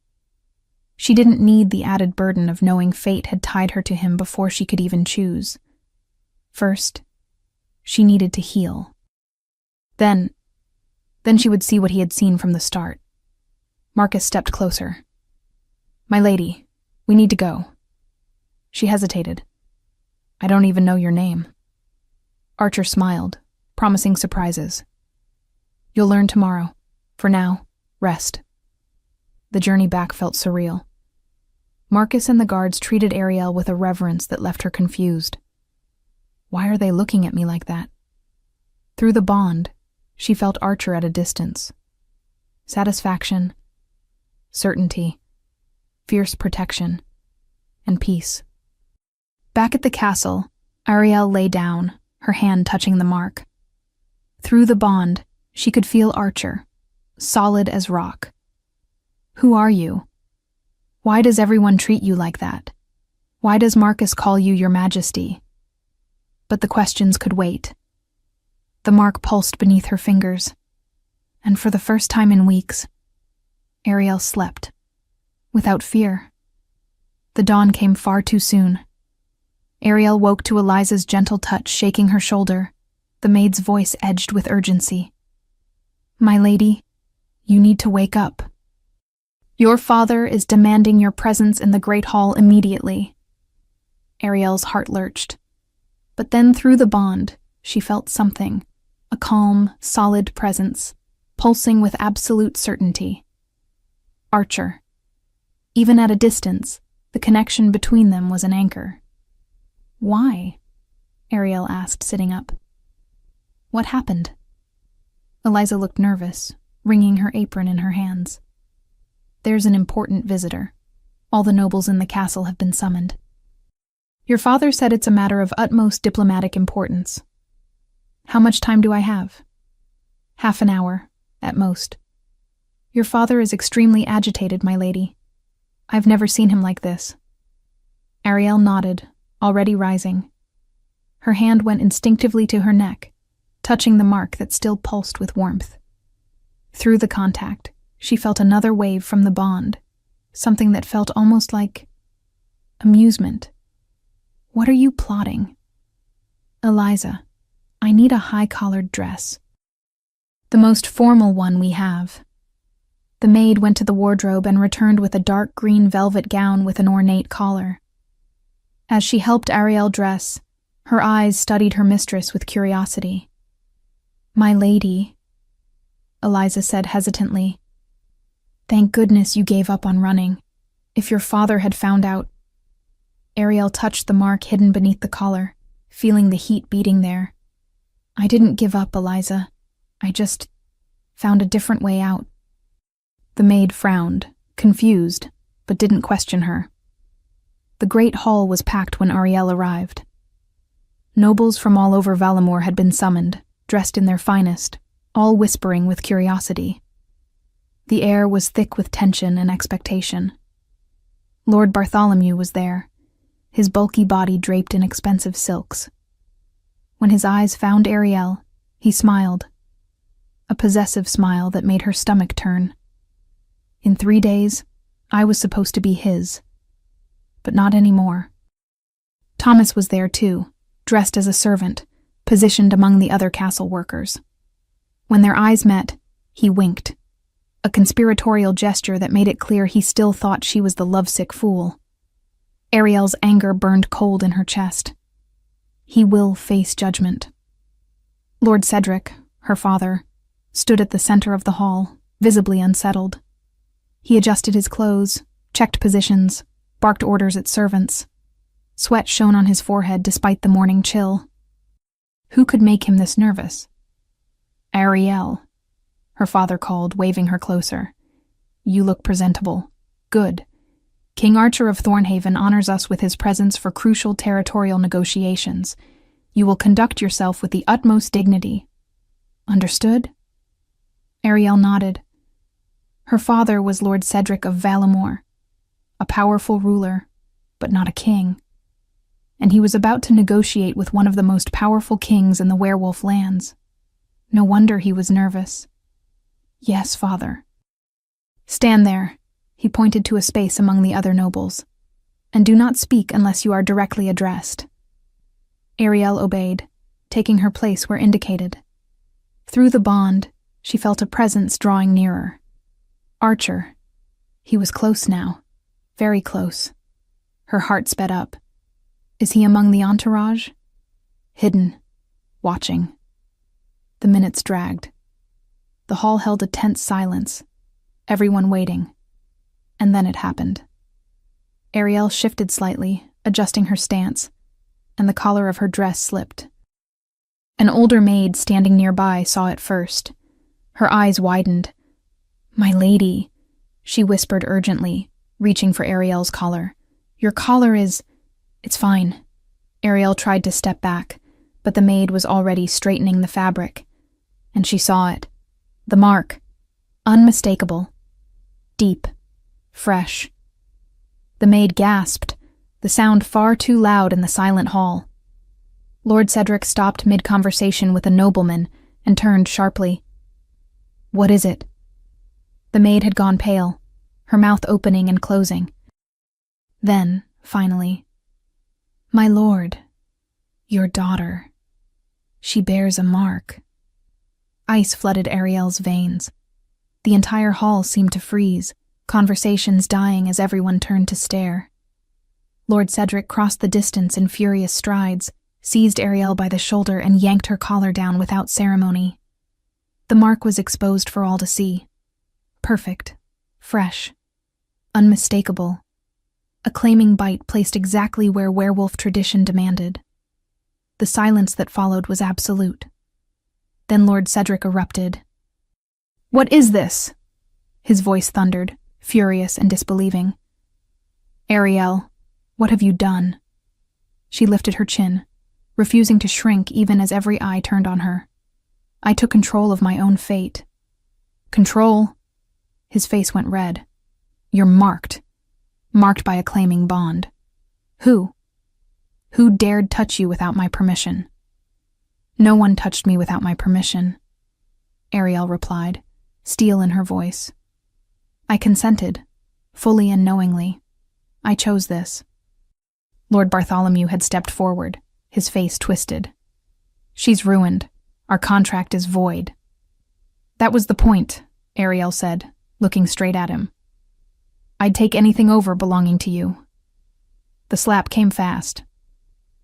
She didn't need the added burden of knowing fate had tied her to him before she could even choose. First, she needed to heal. Then she would see what he had seen from the start. Marcus stepped closer. My lady, we need to go. She hesitated. I don't even know your name. Archer smiled, promising surprises. You'll learn tomorrow. For now, rest. The journey back felt surreal. Marcus and the guards treated Ariel with a reverence that left her confused. Why are they looking at me like that? Through the bond, she felt Archer at a distance. Satisfaction, certainty, fierce protection, and peace. Back at the castle, Ariel lay down, her hand touching the mark. Through the bond, she could feel Archer, solid as rock. Who are you? Why does everyone treat you like that? Why does Marcus call you your majesty? But the questions could wait. The mark pulsed beneath her fingers, and for the first time in weeks, Ariel slept, without fear. The dawn came far too soon. Ariel woke to Eliza's gentle touch shaking her shoulder, the maid's voice edged with urgency. My lady, you need to wake up. Your father is demanding your presence in the Great Hall immediately. Ariel's heart lurched. But then through the bond, she felt something, a calm, solid presence, pulsing with absolute certainty. Archer. Even at a distance, the connection between them was an anchor. Why? Ariel asked, sitting up. What happened? Eliza looked nervous, wringing her apron in her hands. There's an important visitor. All the nobles in the castle have been summoned. Your father said it's a matter of utmost diplomatic importance. How much time do I have? Half an hour, at most. Your father is extremely agitated, my lady. I've never seen him like this. Ariel nodded, already rising. Her hand went instinctively to her neck, touching the mark that still pulsed with warmth. Through the contact, she felt another wave from the bond, something that felt almost like amusement. What are you plotting? Eliza, I need a high-collared dress. The most formal one we have. The maid went to the wardrobe and returned with a dark green velvet gown with an ornate collar. As she helped Ariel dress, her eyes studied her mistress with curiosity. My lady, Eliza said hesitantly. Thank goodness you gave up on running. If your father had found out... Ariel touched the mark hidden beneath the collar, feeling the heat beating there. I didn't give up, Eliza. I just found a different way out. The maid frowned, confused, but didn't question her. The great hall was packed when Ariel arrived. Nobles from all over Valamor had been summoned, dressed in their finest, all whispering with curiosity. The air was thick with tension and expectation. Lord Bartholomew was there, his bulky body draped in expensive silks. When his eyes found Ariel, he smiled, a possessive smile that made her stomach turn. In 3 days, I was supposed to be his, but not anymore. Thomas was there too, dressed as a servant, positioned among the other castle workers. When their eyes met, he winked, a conspiratorial gesture that made it clear he still thought she was the lovesick fool. Ariel's anger burned cold in her chest. He will face judgment. Lord Cedric, her father, stood at the center of the hall, visibly unsettled. He adjusted his clothes, checked positions, barked orders at servants. Sweat shone on his forehead despite the morning chill. Who could make him this nervous? Ariel, her father called, waving her closer. You look presentable. Good. King Archer of Thornhaven honors us with his presence for crucial territorial negotiations. You will conduct yourself with the utmost dignity. Understood? Ariel nodded. Her father was Lord Cedric of Valamor, a powerful ruler, but not a king. And he was about to negotiate with one of the most powerful kings in the werewolf lands. No wonder he was nervous. Yes, father. Stand there. He pointed to a space among the other nobles. And do not speak unless you are directly addressed. Ariel obeyed, taking her place where indicated. Through the bond, she felt a presence drawing nearer. Archer. He was close now. Very close. Her heart sped up. Is he among the entourage? Hidden. Watching. The minutes dragged. The hall held a tense silence, everyone waiting. And then it happened. Ariel shifted slightly, adjusting her stance, and the collar of her dress slipped. An older maid standing nearby saw it first. Her eyes widened. My lady, she whispered urgently, reaching for Ariel's collar. Your collar is... It's fine. Ariel tried to step back, but the maid was already straightening the fabric. And she saw it. The mark. Unmistakable. Deep. Fresh. The maid gasped, the sound far too loud in the silent hall. Lord Cedric stopped mid-conversation with a nobleman and turned sharply. What is it? The maid had gone pale, her mouth opening and closing. Then, finally, my lord, your daughter. She bears a mark. Ice flooded Ariel's veins. The entire hall seemed to freeze, conversations dying as everyone turned to stare. Lord Cedric crossed the distance in furious strides, seized Ariel by the shoulder and yanked her collar down without ceremony. The mark was exposed for all to see. Perfect. Fresh. Unmistakable. A claiming bite placed exactly where werewolf tradition demanded. The silence that followed was absolute. Then Lord Cedric erupted. What is this? His voice thundered, furious and disbelieving. Ariel, what have you done? She lifted her chin, refusing to shrink even as every eye turned on her. I took control of my own fate. Control? His face went red. You're marked. Marked by a claiming bond. Who? Who dared touch you without my permission? No one touched me without my permission, Ariel replied, steel in her voice. I consented, fully and knowingly. I chose this. Lord Bartholomew had stepped forward, his face twisted. She's ruined. Our contract is void. That was the point, Ariel said, looking straight at him. I'd take anything over belonging to you. The slap came fast.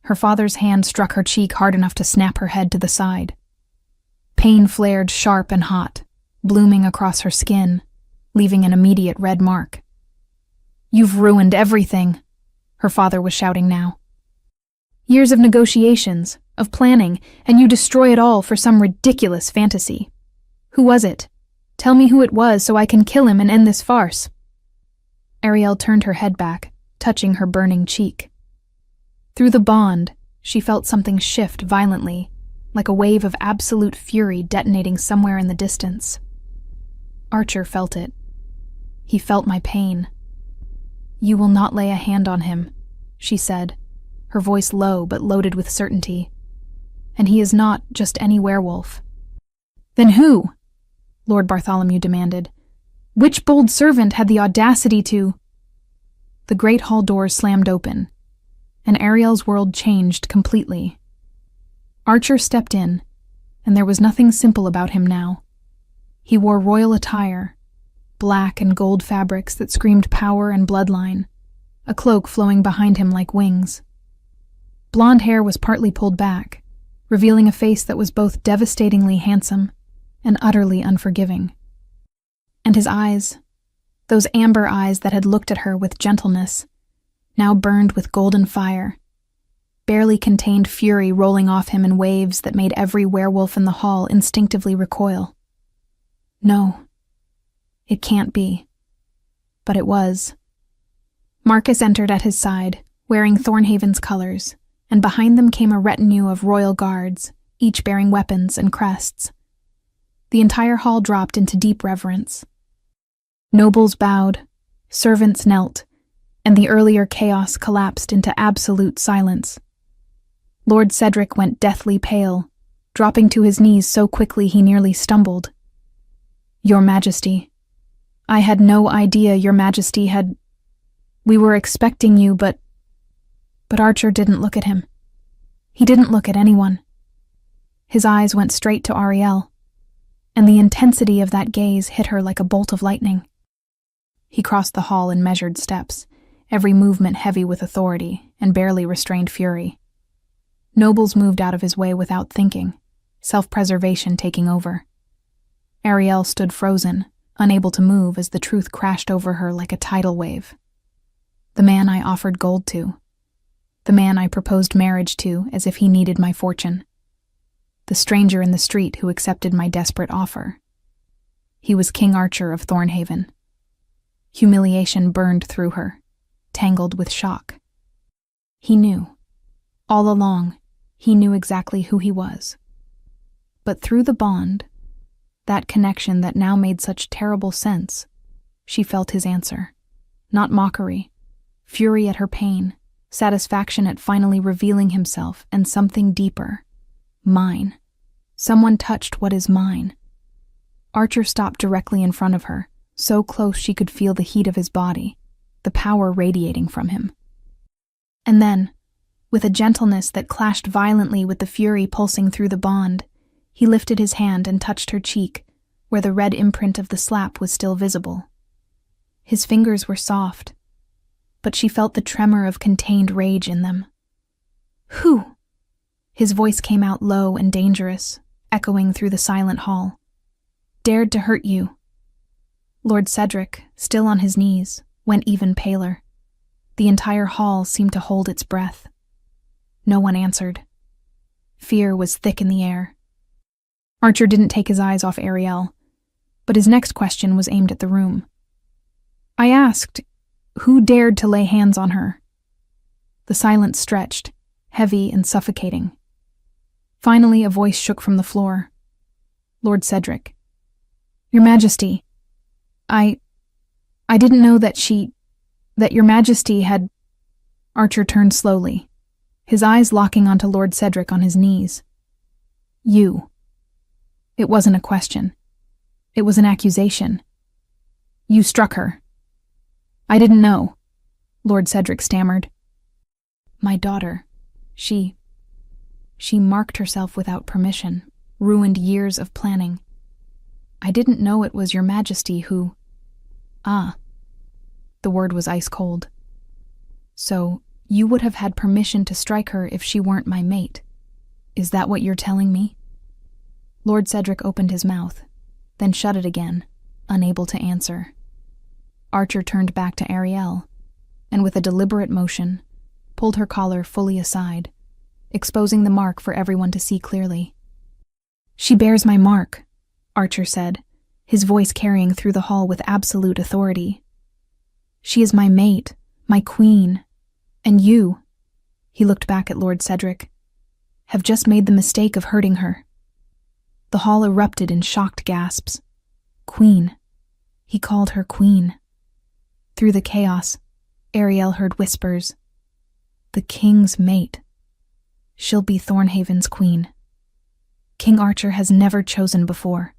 Her father's hand struck her cheek hard enough to snap her head to the side. Pain flared sharp and hot, blooming across her skin, leaving an immediate red mark. You've ruined everything, her father was shouting now. Years of negotiations, of planning, and you destroy it all for some ridiculous fantasy. Who was it? Tell me who it was so I can kill him and end this farce." Ariel turned her head back, touching her burning cheek. Through the bond, she felt something shift violently, like a wave of absolute fury detonating somewhere in the distance. Archer felt it. He felt my pain. "You will not lay a hand on him," she said, her voice low but loaded with certainty. "And he is not just any werewolf." "Then who?" Lord Bartholomew demanded. "Which bold servant had the audacity to—" The great hall doors slammed open, and Ariel's world changed completely. Archer stepped in, and there was nothing simple about him now. He wore royal attire, black and gold fabrics that screamed power and bloodline, a cloak flowing behind him like wings. Blonde hair was partly pulled back, revealing a face that was both devastatingly handsome and utterly unforgiving. And his eyes, those amber eyes that had looked at her with gentleness, now burned with golden fire, barely contained fury rolling off him in waves that made every werewolf in the hall instinctively recoil. No, it can't be. But it was. Marcus entered at his side, wearing Thornhaven's colors, and behind them came a retinue of royal guards, each bearing weapons and crests. The entire hall dropped into deep reverence. Nobles bowed, servants knelt, and the earlier chaos collapsed into absolute silence. Lord Cedric went deathly pale, dropping to his knees so quickly he nearly stumbled. "Your Majesty, I had no idea Your Majesty had... We were expecting you, but Archer didn't look at him. He didn't look at anyone. His eyes went straight to Ariel, and the intensity of that gaze hit her like a bolt of lightning. He crossed the hall in measured steps, every movement heavy with authority and barely restrained fury. Nobles moved out of his way without thinking, self-preservation taking over. Ariel stood frozen, unable to move as the truth crashed over her like a tidal wave. The man I offered gold to. The man I proposed marriage to as if he needed my fortune. The stranger in the street who accepted my desperate offer. He was King Archer of Thornhaven. Humiliation burned through her, tangled with shock. He knew. All along, he knew exactly who he was. But through the bond, that connection that now made such terrible sense, she felt his answer. Not mockery, fury at her pain, satisfaction at finally revealing himself, and something deeper. Mine. Someone touched what is mine. Archer stopped directly in front of her, so close she could feel the heat of his body, the power radiating from him. And then, with a gentleness that clashed violently with the fury pulsing through the bond, he lifted his hand and touched her cheek, where the red imprint of the slap was still visible. His fingers were soft, but she felt the tremor of contained rage in them. "Who?" His voice came out low and dangerous, echoing through the silent hall. "Dared to hurt you?" Lord Cedric, still on his knees, went even paler. The entire hall seemed to hold its breath. No one answered. Fear was thick in the air. Archer didn't take his eyes off Ariel, but his next question was aimed at the room. I asked, who dared to lay hands on her? The silence stretched, heavy and suffocating. Finally, a voice shook from the floor. Lord Cedric. "Your Majesty, I didn't know that Your Majesty had..." Archer turned slowly, his eyes locking onto Lord Cedric on his knees. "You." It wasn't a question. It was an accusation. "You struck her." "I didn't know," Lord Cedric stammered. "My daughter, she marked herself without permission, ruined years of planning. I didn't know it was Your Majesty who..." "Ah." The word was ice cold. "So, you would have had permission to strike her if she weren't my mate. Is that what you're telling me?" Lord Cedric opened his mouth, then shut it again, unable to answer. Archer turned back to Ariel, and with a deliberate motion, pulled her collar fully aside, exposing the mark for everyone to see clearly. "She bears my mark," Archer said, his voice carrying through the hall with absolute authority. "She is my mate, my queen, and you," he looked back at Lord Cedric, "have just made the mistake of hurting her." The hall erupted in shocked gasps. Queen. He called her queen. Through the chaos, Ariel heard whispers. "The king's mate. She'll be Thornhaven's queen. King Archer has never chosen before."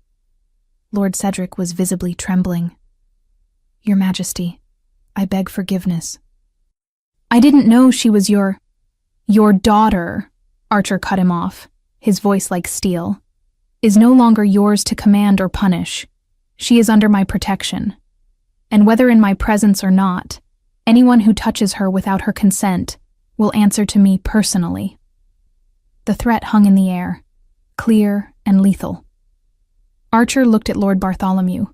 Lord Cedric was visibly trembling. "Your Majesty, I beg forgiveness." "I didn't know she was your daughter," Archer cut him off, his voice like steel, "is no longer yours to command or punish. She is under my protection. And whether in my presence or not, anyone who touches her without her consent will answer to me personally." The threat hung in the air, clear and lethal. Archer looked at Lord Bartholomew,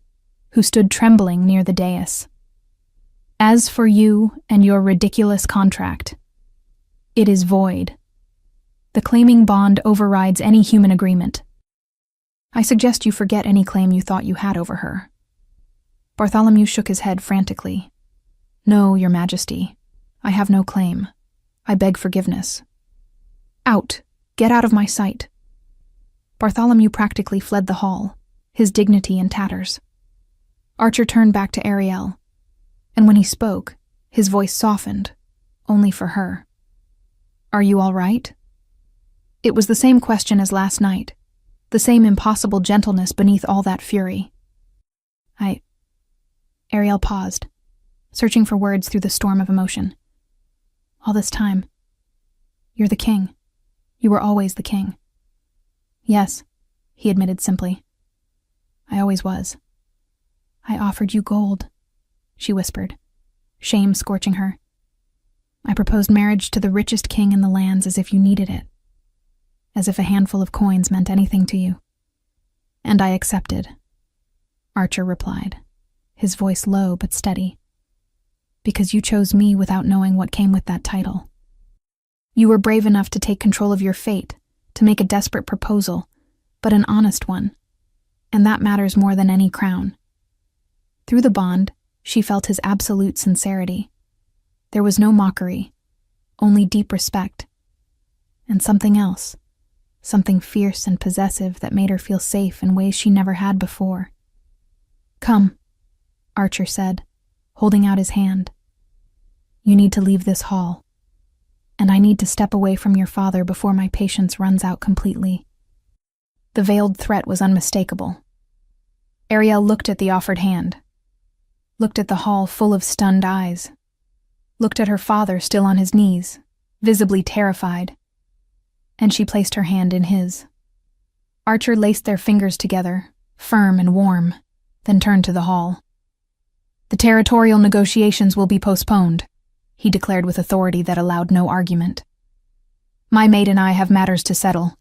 who stood trembling near the dais. "As for you and your ridiculous contract, it is void. The claiming bond overrides any human agreement. I suggest you forget any claim you thought you had over her." Bartholomew shook his head frantically. "No, Your Majesty. I have no claim. I beg forgiveness." "Out! Get out of my sight!" Bartholomew practically fled the hall, his dignity in tatters. Archer turned back to Ariel, and when he spoke, his voice softened, only for her. "Are you all right?" It was the same question as last night, the same impossible gentleness beneath all that fury. Ariel paused, searching for words through the storm of emotion. "All this time, you're the king. You were always the king." "Yes," he admitted simply. "I always was." "I offered you gold," she whispered, shame scorching her. "I proposed marriage to the richest king in the lands as if you needed it, as if a handful of coins meant anything to you. And I accepted," Archer replied, his voice low but steady. "Because you chose me without knowing what came with that title. You were brave enough to take control of your fate, to make a desperate proposal, but an honest one, and that matters more than any crown." Through the bond, she felt his absolute sincerity. There was no mockery, only deep respect. And something else, something fierce and possessive that made her feel safe in ways she never had before. "Come," Archer said, holding out his hand. "You need to leave this hall, and I need to step away from your father before my patience runs out completely." The veiled threat was unmistakable. Ariel looked at the offered hand, looked at the hall full of stunned eyes, looked at her father still on his knees, visibly terrified, and she placed her hand in his. Archer laced their fingers together, firm and warm, then turned to the hall. "The territorial negotiations will be postponed," he declared with authority that allowed no argument. "My maid and I have matters to settle.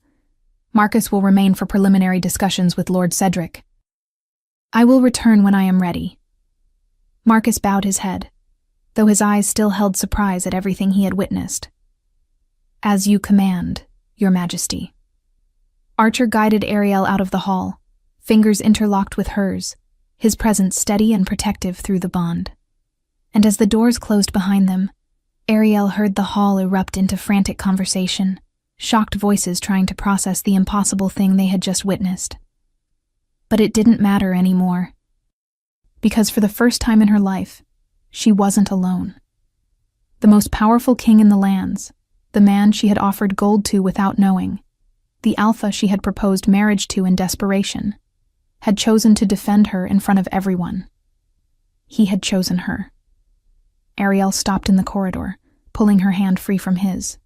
Marcus will remain for preliminary discussions with Lord Cedric. I will return when I am ready." Marcus bowed his head, though his eyes still held surprise at everything he had witnessed. "As you command, Your Majesty." Archer guided Ariel out of the hall, fingers interlocked with hers, his presence steady and protective through the bond. And as the doors closed behind them, Ariel heard the hall erupt into frantic conversation, shocked voices trying to process the impossible thing they had just witnessed. But it didn't matter anymore, because for the first time in her life, she wasn't alone. The most powerful king in the lands, the man she had offered gold to without knowing, the alpha she had proposed marriage to in desperation, had chosen to defend her in front of everyone. He had chosen her. Ariel stopped in the corridor, pulling her hand free from his.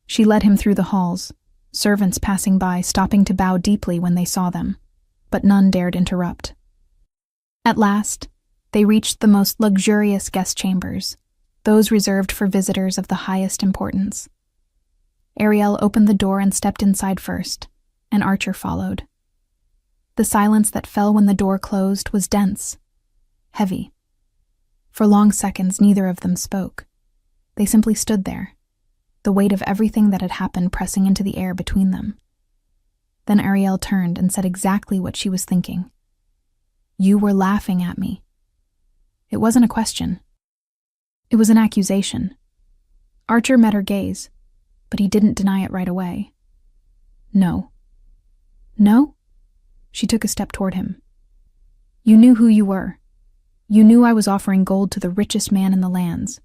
She led him through the halls, servants passing by stopping to bow deeply when they saw them, but none dared interrupt. At last, they reached the most luxurious guest chambers, those reserved for visitors of the highest importance. Ariel opened the door and stepped inside first, and Archer followed. The silence that fell when the door closed was dense, heavy. For long seconds, neither of them spoke. They simply stood there, the weight of everything that had happened pressing into the air between them. Then Ariel turned and said exactly what she was thinking. "You were laughing at me." It wasn't a question. It was an accusation. Archer met her gaze, but he didn't deny it right away. "No." "No?" She took a step toward him. "You knew who you were. You knew I was offering gold to the richest man in the lands.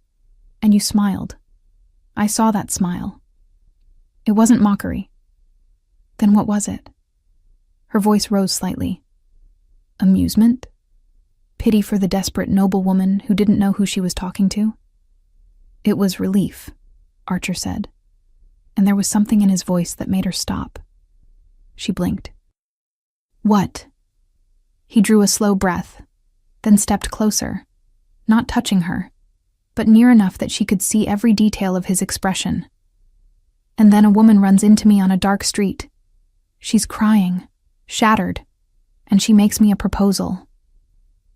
And you smiled. I saw that smile. It wasn't mockery." "Then what was it?" Her voice rose slightly. "Amusement? Pity for the desperate noblewoman who didn't know who she was talking to?" "It was relief," Archer said, and there was something in his voice that made her stop. She blinked. "What?" He drew a slow breath, then stepped closer, not touching her, but near enough that she could see every detail of his expression. "And then a woman runs into me on a dark street. She's crying, shattered, and she makes me a proposal."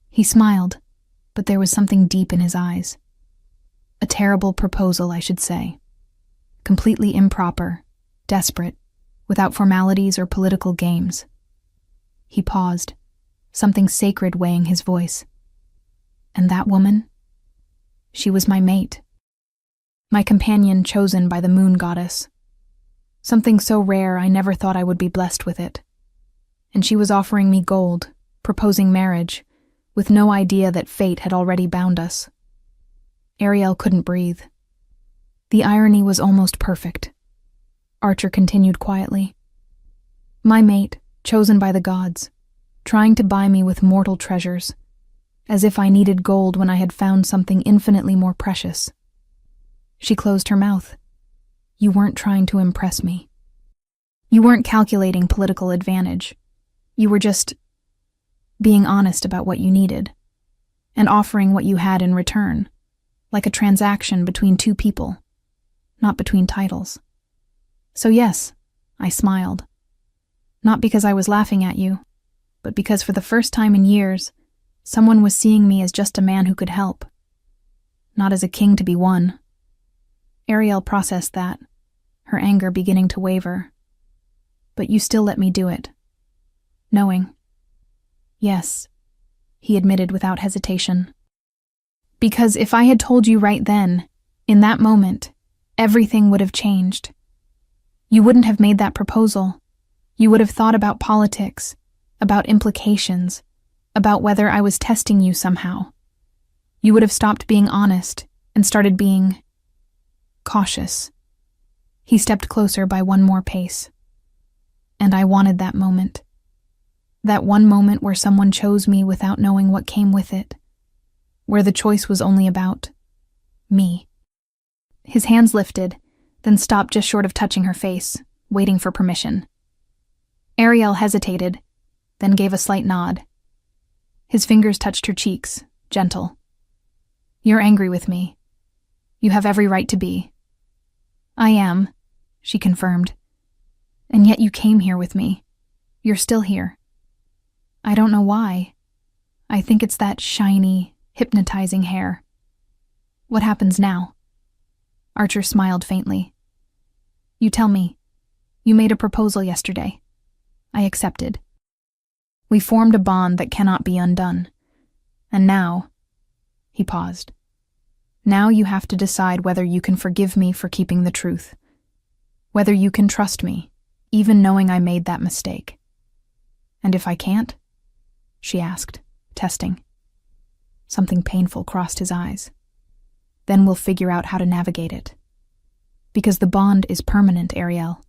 He smiled, but there was something deep in his eyes. A terrible proposal, I should say. Completely improper, desperate, without formalities or political games. He paused, something sacred weighing his voice. "And that woman? She was my mate. My companion chosen by the moon goddess. Something so rare I never thought I would be blessed with it. And she was offering me gold, proposing marriage, with no idea that fate had already bound us." Ariel couldn't breathe. The irony was almost perfect. Archer continued quietly. "My mate, chosen by the gods, trying to buy me with mortal treasures, as if I needed gold when I had found something infinitely more precious." She closed her mouth. "You weren't trying to impress me. You weren't calculating political advantage. You were just being honest about what you needed, and offering what you had in return, like a transaction between two people, not between titles. So yes, I smiled. Not because I was laughing at you, but because for the first time in years, someone was seeing me as just a man who could help, not as a king to be won." Ariel processed that, her anger beginning to waver. "But you still let me do it. Knowing." "Yes," he admitted without hesitation. "Because if I had told you right then, in that moment, everything would have changed. You wouldn't have made that proposal. You would have thought about politics, about implications, about whether I was testing you somehow. You would have stopped being honest and started being cautious." He stepped closer by one more pace. "And I wanted that moment. That one moment where someone chose me without knowing what came with it, where the choice was only about me." His hands lifted, then stopped just short of touching her face, waiting for permission. Ariel hesitated, then gave a slight nod. His fingers touched her cheeks, gentle. "You're angry with me. You have every right to be." "I am," she confirmed. "And yet you came here with me. You're still here. I don't know why. I think it's that shiny, hypnotizing hair. What happens now?" Archer smiled faintly. "You tell me. You made a proposal yesterday. I accepted. We formed a bond that cannot be undone. And now," he paused, "now you have to decide whether you can forgive me for keeping the truth. Whether you can trust me, even knowing I made that mistake. And if I can't?" she asked, testing. Something painful crossed his eyes. "Then we'll figure out how to navigate it. Because the bond is permanent, Ariel.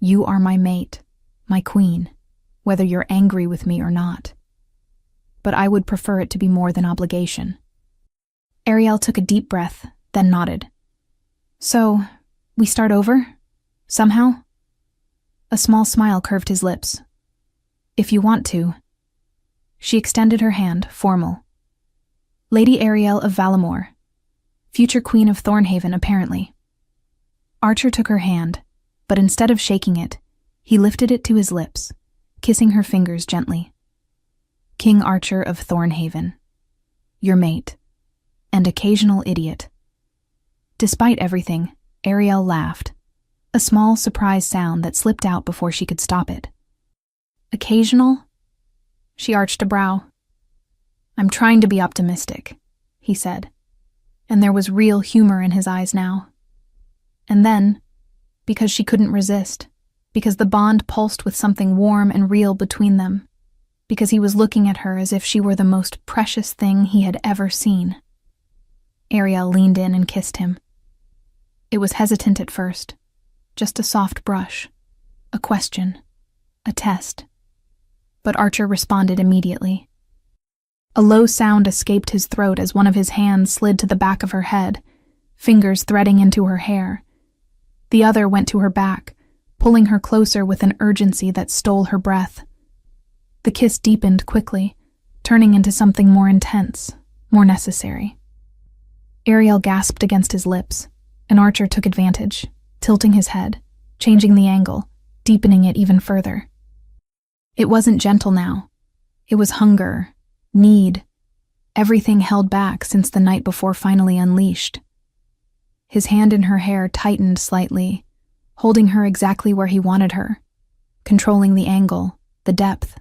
You are my mate, my queen, whether you're angry with me or not. But I would prefer it to be more than obligation." Ariel took a deep breath, then nodded. "So, we start over? Somehow?" A small smile curved his lips. "If you want to." She extended her hand, formal. "Lady Ariel of Valamore, future queen of Thornhaven, apparently." Archer took her hand, but instead of shaking it, he lifted it to his lips, kissing her fingers gently. "King Archer of Thornhaven, your mate, and occasional idiot." Despite everything, Ariel laughed, a small surprise sound that slipped out before she could stop it. Occasional? She arched a brow. I'm trying to be optimistic, he said, and there was real humor in his eyes now. And then, because she couldn't resist, because the bond pulsed with something warm and real between them, because he was looking at her as if she were the most precious thing he had ever seen. Ariel leaned in and kissed him. It was hesitant at first, just a soft brush, a question, a test. But Archer responded immediately. A low sound escaped his throat as one of his hands slid to the back of her head, fingers threading into her hair. The other went to her back, pulling her closer with an urgency that stole her breath. The kiss deepened quickly, turning into something more intense, more necessary. Ariel gasped against his lips, and Archer took advantage, tilting his head, changing the angle, deepening it even further. It wasn't gentle now. It was hunger, need, everything held back since the night before finally unleashed. His hand in her hair tightened slightly, holding her exactly where he wanted her, controlling the angle, the depth.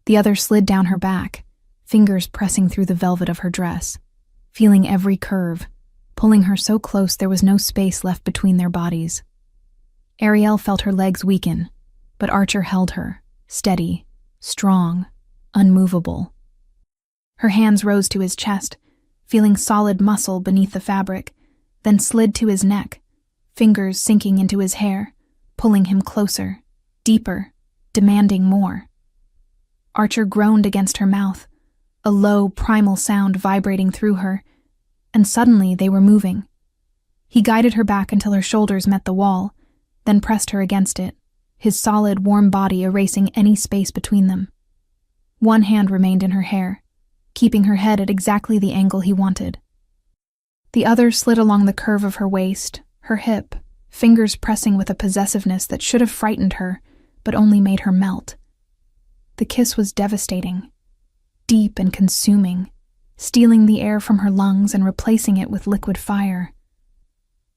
The other slid down her back, fingers pressing through the velvet of her dress, feeling every curve, pulling her so close there was no space left between their bodies. Ariel felt her legs weaken, but Archer held her, steady, strong, unmovable. Her hands rose to his chest, feeling solid muscle beneath the fabric, then slid to his neck, fingers sinking into his hair, pulling him closer, deeper, demanding more. Archer groaned against her mouth, a low, primal sound vibrating through her, and suddenly they were moving. He guided her back until her shoulders met the wall, then pressed her against it, his solid, warm body erasing any space between them. One hand remained in her hair, keeping her head at exactly the angle he wanted. The other slid along the curve of her waist, her hip, fingers pressing with a possessiveness that should have frightened her, but only made her melt. The kiss was devastating, deep and consuming, stealing the air from her lungs and replacing it with liquid fire.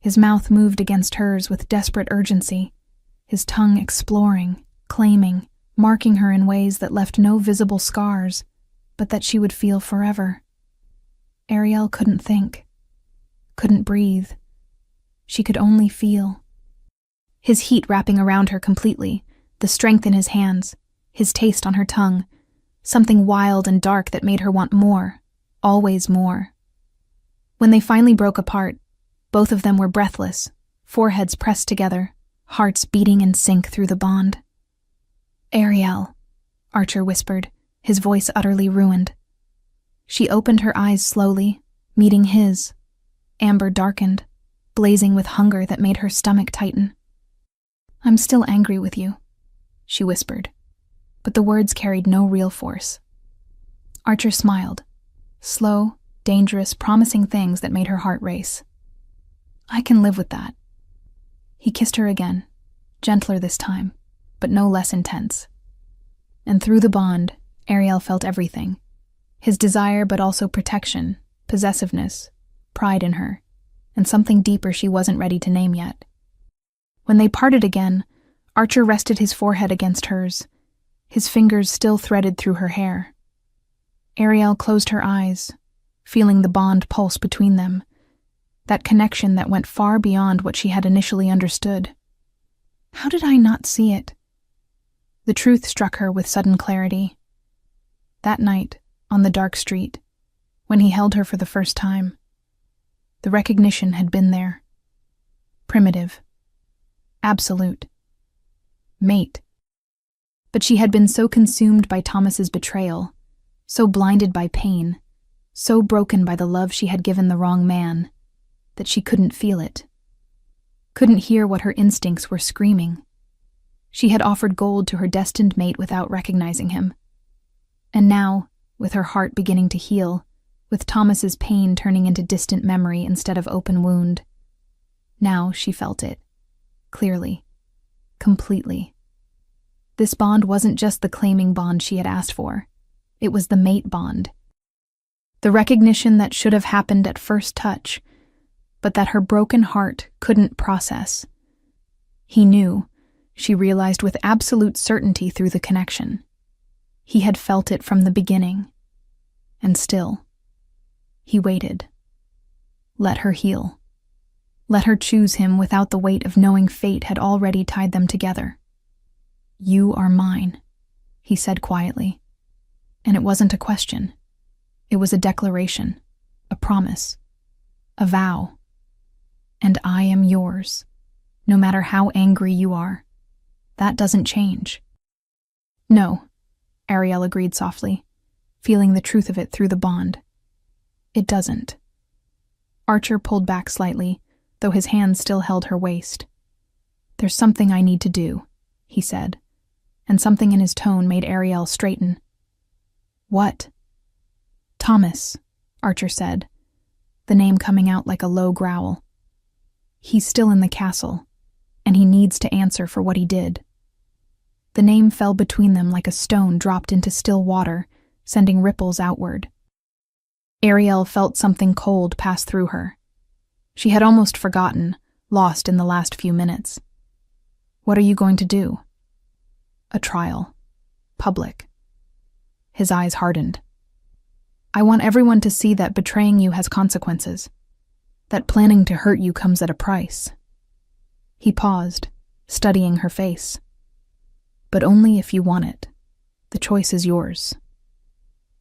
His mouth moved against hers with desperate urgency, his tongue exploring, claiming, marking her in ways that left no visible scars, but that she would feel forever. Ariel couldn't think, couldn't breathe. She could only feel. His heat wrapping around her completely, the strength in his hands, his taste on her tongue, something wild and dark that made her want more, always more. When they finally broke apart, both of them were breathless, foreheads pressed together, hearts beating in sync through the bond. Ariel, Archer whispered, his voice utterly ruined. She opened her eyes slowly, meeting his. Amber darkened, blazing with hunger that made her stomach tighten. I'm still angry with you, she whispered, but the words carried no real force. Archer smiled, slow, dangerous, promising things that made her heart race. I can live with that. He kissed her again, gentler this time, but no less intense. And through the bond, Ariel felt everything. His desire, but also protection, possessiveness, pride in her, and something deeper she wasn't ready to name yet. When they parted again, Archer rested his forehead against hers, his fingers still threaded through her hair. Ariel closed her eyes, feeling the bond pulse between them, that connection that went far beyond what she had initially understood. How did I not see it? The truth struck her with sudden clarity. That night, on the dark street, when he held her for the first time, the recognition had been there. Primitive. Absolute. Mate. But she had been so consumed by Thomas's betrayal, so blinded by pain, so broken by the love she had given the wrong man, that she couldn't feel it. Couldn't hear what her instincts were screaming. She had offered gold to her destined mate without recognizing him. And now, with her heart beginning to heal, with Thomas's pain turning into distant memory instead of open wound, now she felt it. Clearly. Completely. This bond wasn't just the claiming bond she had asked for. It was the mate bond. The recognition that should have happened at first touch, but that her broken heart couldn't process. He knew, she realized with absolute certainty through the connection. He had felt it from the beginning. And still, he waited. Let her heal. Let her choose him without the weight of knowing fate had already tied them together. "You are mine," he said quietly. And it wasn't a question. It was a declaration, a promise, a vow. "And I am yours, no matter how angry you are. That doesn't change." "No," Ariel agreed softly, feeling the truth of it through the bond. "It doesn't." Archer pulled back slightly, though his hand still held her waist. "There's something I need to do," he said, and something in his tone made Ariel straighten. "What?" "Thomas," Archer said, the name coming out like a low growl. "He's still in the castle, and he needs to answer for what he did." The name fell between them like a stone dropped into still water, sending ripples outward. Ariel felt something cold pass through her. She had almost forgotten, lost in the last few minutes. "What are you going to do?" "A trial. Public." His eyes hardened. "I want everyone to see that betraying you has consequences, that planning to hurt you comes at a price." He paused, studying her face. "But only if you want it. The choice is yours."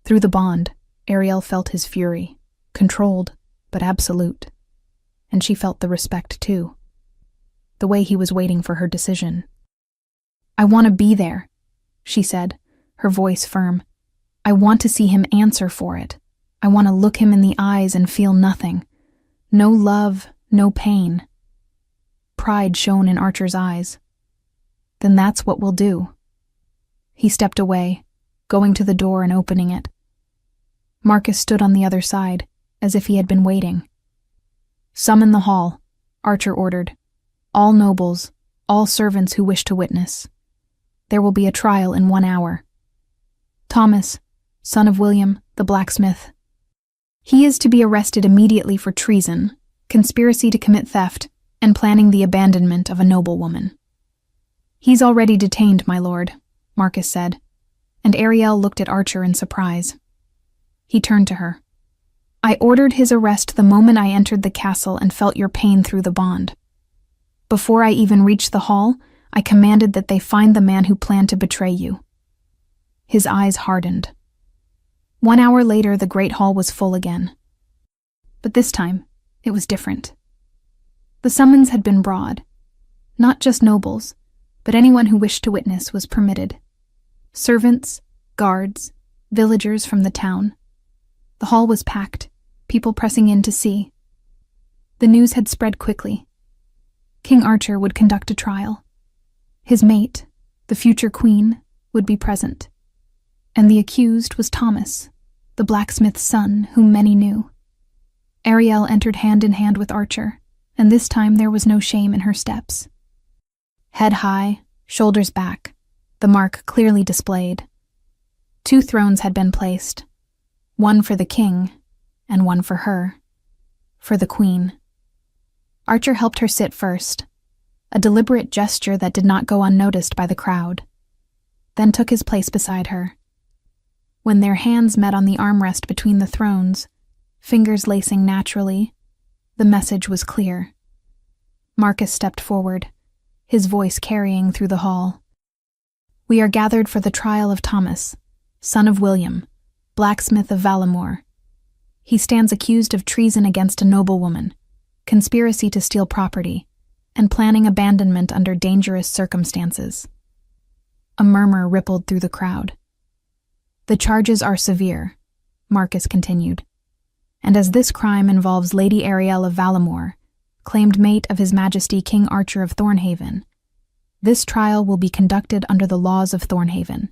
Through the bond, Ariel felt his fury, controlled, but absolute. And she felt the respect, too. The way he was waiting for her decision. "I want to be there," she said, her voice firm. "I want to see him answer for it. I want to look him in the eyes and feel nothing. No love, no pain." Pride shone in Archer's eyes. "Then that's what we'll do." He stepped away, going to the door and opening it. Marcus stood on the other side, as if he had been waiting. "Summon the hall," Archer ordered. "All nobles, all servants who wish to witness. There will be a trial in 1 hour. Thomas, son of William, the blacksmith. He is to be arrested immediately for treason, conspiracy to commit theft, and planning the abandonment of a noblewoman." "He's already detained, my lord," Marcus said, and Ariel looked at Archer in surprise. He turned to her. "I ordered his arrest the moment I entered the castle and felt your pain through the bond. Before I even reached the hall, I commanded that they find the man who planned to betray you." His eyes hardened. 1 hour later, the great hall was full again. But this time, it was different. The summons had been broad. Not just nobles, but anyone who wished to witness was permitted. Servants, guards, villagers from the town. The hall was packed, people pressing in to see. The news had spread quickly. King Archer would conduct a trial. His mate, the future queen, would be present. And the accused was Thomas, the blacksmith's son whom many knew. Ariel entered hand in hand with Archer, and this time there was no shame in her steps. Head high, shoulders back, the mark clearly displayed. 2 thrones had been placed, one for the king, and one for her, for the queen. Archer helped her sit first, a deliberate gesture that did not go unnoticed by the crowd, then took his place beside her. When their hands met on the armrest between the thrones, fingers lacing naturally, the message was clear. Marcus stepped forward, his voice carrying through the hall. "We are gathered for the trial of Thomas, son of William, blacksmith of Valamore. He stands accused of treason against a noblewoman, conspiracy to steal property, and planning abandonment under dangerous circumstances." A murmur rippled through the crowd. "The charges are severe," Marcus continued, "and as this crime involves Lady Ariel of Valamore, claimed mate of His Majesty King Archer of Thornhaven, this trial will be conducted under the laws of Thornhaven,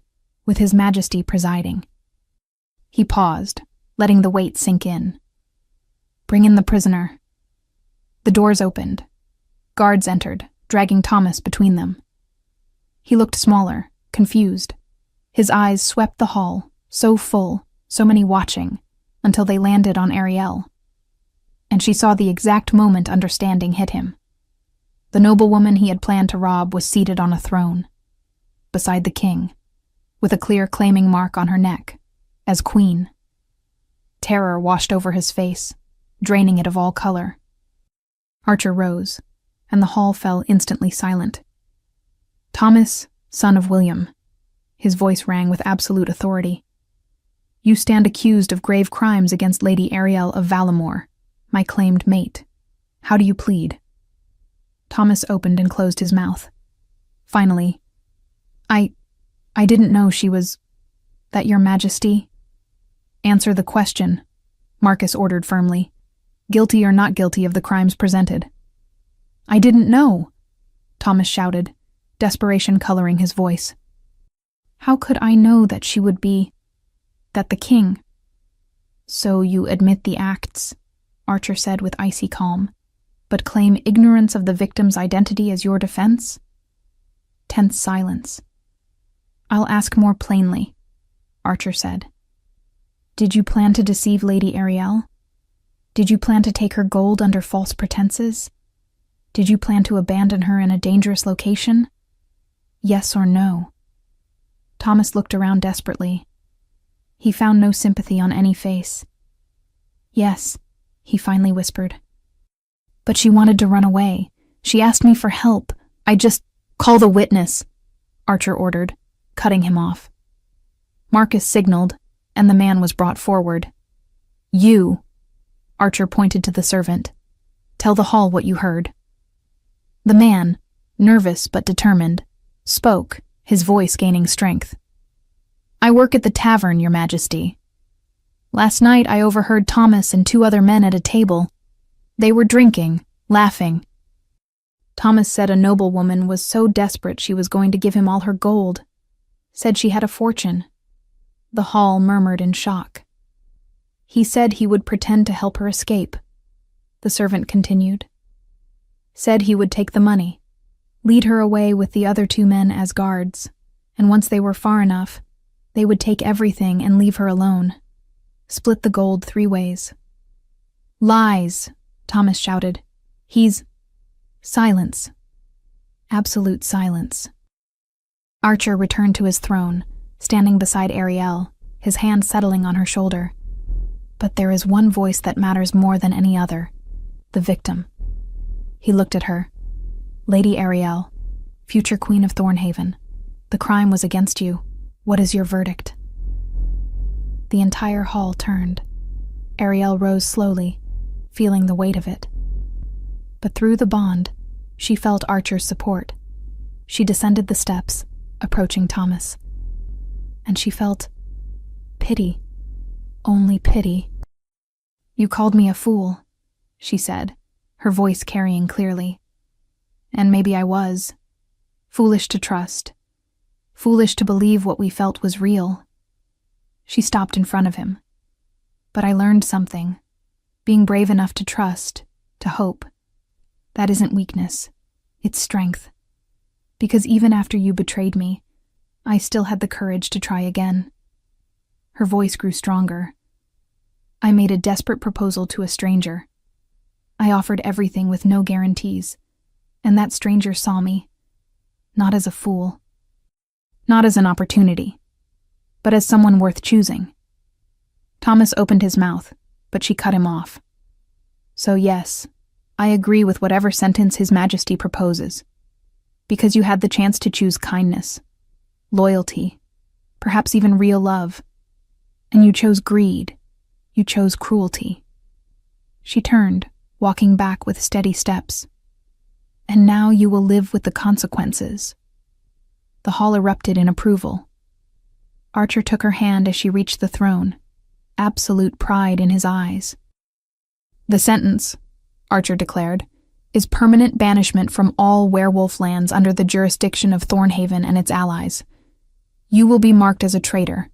with His Majesty presiding." He paused, letting the weight sink in. "Bring in the prisoner." The doors opened. Guards entered, dragging Thomas between them. He looked smaller, confused. His eyes swept the hall, so full, so many watching, until they landed on Ariel. and she saw the exact moment understanding hit him. The noblewoman he had planned to rob was seated on a throne, beside the king, with a clear claiming mark on her neck, as queen. Terror washed over his face, draining it of all color. Archer rose, and the hall fell instantly silent. "Thomas, son of William," his voice rang with absolute authority. "You stand accused of grave crimes against Lady Ariel of Valamore, my claimed mate. How do you plead?" Thomas opened and closed his mouth. Finally, I didn't know she was... that your majesty..." "Answer the question," Marcus ordered firmly. "Guilty or not guilty of the crimes presented." "I didn't know," Thomas shouted, desperation coloring his voice. "How could I know that she would be... that the king..." "So you admit the acts," Archer said with icy calm, "but claim ignorance of the victim's identity as your defense?" Tense silence. "I'll ask more plainly," Archer said. "Did you plan to deceive Lady Ariel? Did you plan to take her gold under false pretenses? Did you plan to abandon her in a dangerous location? Yes or no?" Thomas looked around desperately. He found no sympathy on any face. "Yes," he finally whispered. "But she wanted to run away. She asked me for help. I just..." "Call the witness," Archer ordered, cutting him off. Marcus signaled, and the man was brought forward. "You," Archer pointed to the servant, "tell the hall what you heard." The man, nervous but determined, spoke, his voice gaining strength. "I work at the tavern, your majesty. Last night I overheard Thomas and 2 other men at a table. They were drinking, laughing. Thomas said a noblewoman was so desperate she was going to give him all her gold. Said she had a fortune." The hall murmured in shock. "He said he would pretend to help her escape," the servant continued. "Said he would take the money, lead her away with the other 2 men as guards, and once they were far enough, they would take everything and leave her alone. Split the gold 3 ways. "Lies," Thomas shouted. "He's..." Silence. Absolute silence. Archer returned to his throne, standing beside Ariel, his hand settling on her shoulder. But there is one voice that matters more than any other, the victim. He looked at her. "Lady Ariel, future Queen of Thornhaven, the crime was against you. What is your verdict?" The entire hall turned. Ariel rose slowly, feeling the weight of it. But through the bond, she felt Archer's support. She descended the steps, approaching Thomas. And she felt pity, only pity. "You called me a fool," she said, her voice carrying clearly. "And maybe I was. Foolish to trust. Foolish to believe what we felt was real." She stopped in front of him. "But I learned something. Being brave enough to trust, to hope. That isn't weakness. It's strength. Because even after you betrayed me, I still had the courage to try again." Her voice grew stronger. "I made a desperate proposal to a stranger. I offered everything with no guarantees, and that stranger saw me, not as a fool, not as an opportunity, but as someone worth choosing." Thomas opened his mouth, but she cut him off. "So yes, I agree with whatever sentence His Majesty proposes, because you had the chance to choose kindness, loyalty, perhaps even real love, and you chose greed, you chose cruelty." She turned, walking back with steady steps. "And now you will live with the consequences." The hall erupted in approval. Archer took her hand as she reached the throne, absolute pride in his eyes. "The sentence," Archer declared, "is permanent banishment from all werewolf lands under the jurisdiction of Thornhaven and its allies. You will be marked as a traitor.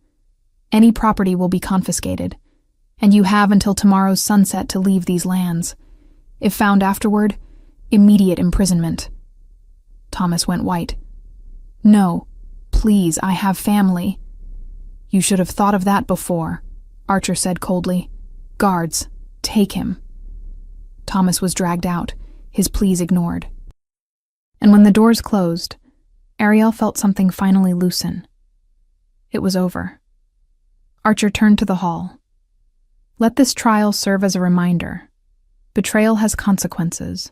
Any property will be confiscated, and you have until tomorrow's sunset to leave these lands. If found afterward, immediate imprisonment." Thomas went white. "No, please, I have family." "You should have thought of that before," Archer said coldly. "Guards, take him." Thomas was dragged out, his pleas ignored. And when the doors closed, Ariel felt something finally loosen. It was over. Archer turned to the hall. Let this trial serve as a reminder. Betrayal has consequences,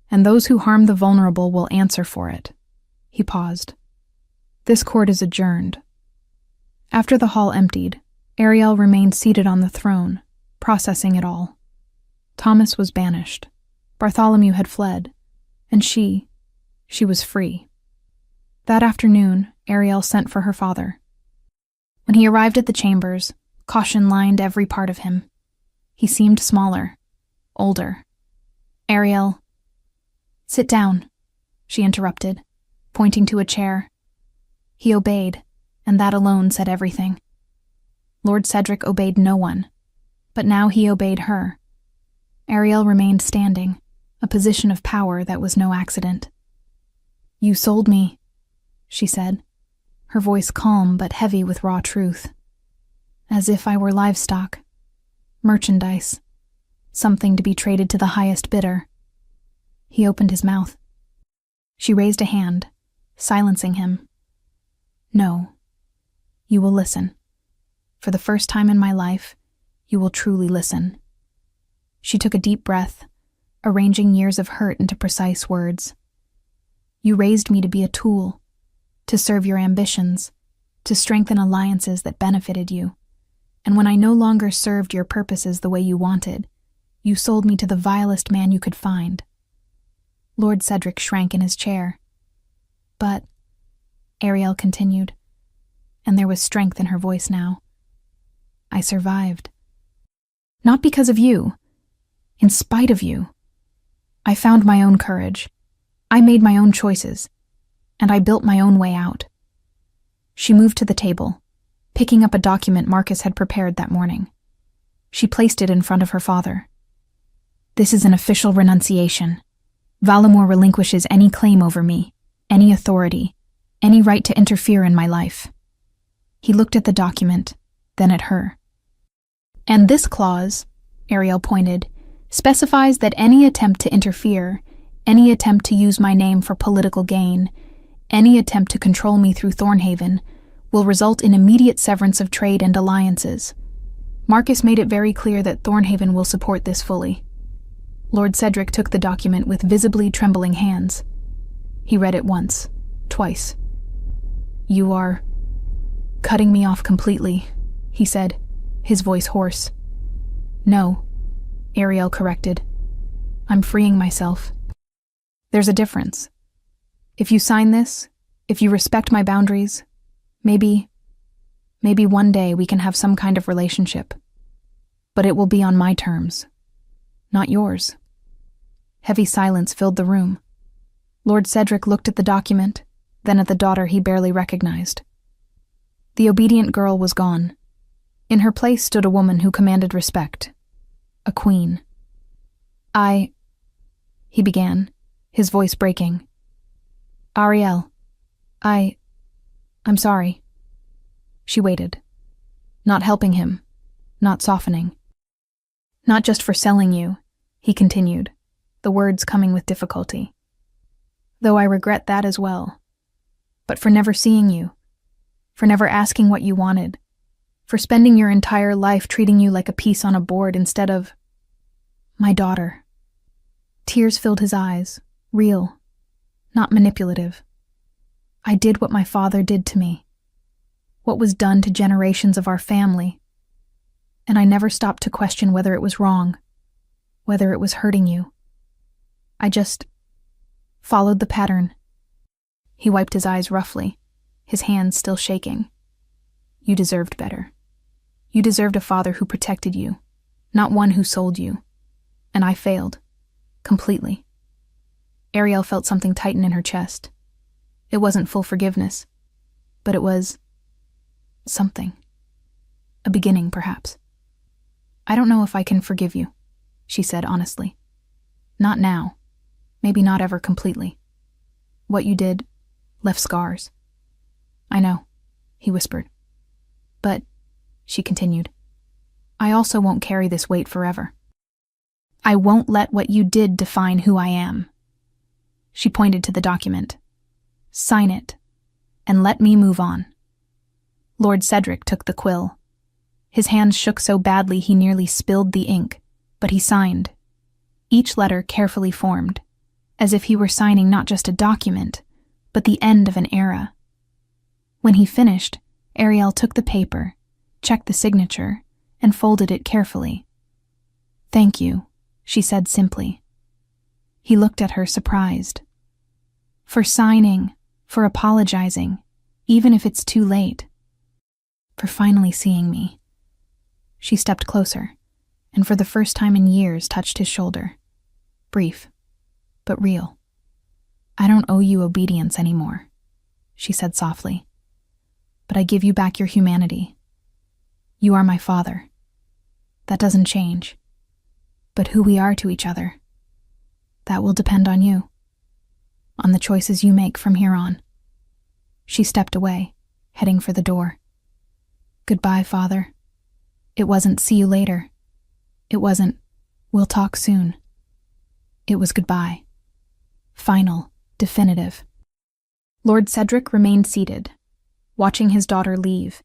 and those who harm the vulnerable will answer for it. He paused. This court is adjourned. After the hall emptied, Ariel remained seated on the throne, processing it all. Thomas was banished. Bartholomew had fled. And she was free. That afternoon, Ariel sent for her father. When he arrived at the chambers, caution lined every part of him. He seemed smaller, older. Ariel, sit down, she interrupted, pointing to a chair. He obeyed, and that alone said everything. Lord Cedric obeyed no one, but now he obeyed her. Ariel remained standing, a position of power that was no accident. You sold me, she said, her voice calm but heavy with raw truth. As if I were livestock, merchandise, something to be traded to the highest bidder. He opened his mouth. She raised a hand, silencing him. No, you will listen. For the first time in my life, you will truly listen. She took a deep breath, arranging years of hurt into precise words. You raised me to be a tool, to serve your ambitions, to strengthen alliances that benefited you. And when I no longer served your purposes the way you wanted, you sold me to the vilest man you could find. Lord Cedric shrank in his chair. But, Ariel continued, and there was strength in her voice now, I survived. Not because of you. In spite of you. I found my own courage. I made my own choices. And I built my own way out. She moved to the table, picking up a document Marcus had prepared that morning. She placed it in front of her father. This is an official renunciation. Valamore relinquishes any claim over me, any authority, any right to interfere in my life. He looked at the document, then at her. And this clause, Ariel pointed, specifies that any attempt to interfere, any attempt to use my name for political gain, any attempt to control me through Thornhaven, will result in immediate severance of trade and alliances. Marcus made it very clear that Thornhaven will support this fully. Lord Cedric took the document with visibly trembling hands. He read it once, twice. You are cutting me off completely, he said, his voice hoarse. No, Ariel corrected. I'm freeing myself. There's a difference. If you sign this, if you respect my boundaries, maybe one day we can have some kind of relationship. But it will be on my terms, not yours. Heavy silence filled the room. Lord Cedric looked at the document, then at the daughter he barely recognized. The obedient girl was gone. In her place stood a woman who commanded respect. A queen. He began, his voice breaking. Ariel, I'm sorry. She waited, not helping him, not softening. Not just for selling you, he continued, the words coming with difficulty. Though I regret that as well. But for never seeing you, for never asking what you wanted, for spending your entire life treating you like a piece on a board instead of my daughter. Tears filled his eyes, real, not manipulative. I did what my father did to me, what was done to generations of our family, and I never stopped to question whether it was wrong, whether it was hurting you. I just followed the pattern. He wiped his eyes roughly, his hands still shaking. You deserved better. You deserved a father who protected you, not one who sold you. And I failed. Completely. Ariel felt something tighten in her chest. It wasn't full forgiveness, but it was something. A beginning, perhaps. I don't know if I can forgive you, she said honestly. Not now. Maybe not ever completely. What you did left scars. I know, he whispered. But, she continued, I also won't carry this weight forever. I won't let what you did define who I am." She pointed to the document. "Sign it, and let me move on." Lord Cedric took the quill. His hands shook so badly he nearly spilled the ink, but he signed, each letter carefully formed, as if he were signing not just a document, but the end of an era. When he finished, Ariel took the paper, checked the signature, and folded it carefully. "Thank you," she said simply. He looked at her surprised. "For signing, for apologizing, even if it's too late. For finally seeing me." She stepped closer, and for the first time in years touched his shoulder. Brief, but real. "I don't owe you obedience anymore," she said softly. "But I give you back your humanity. You are my father. That doesn't change. But who we are to each other, that will depend on you, on the choices you make from here on." She stepped away, heading for the door. "Goodbye, Father." It wasn't "see you later." It wasn't "we'll talk soon." It was goodbye. Final, definitive. Lord Cedric remained seated, watching his daughter leave,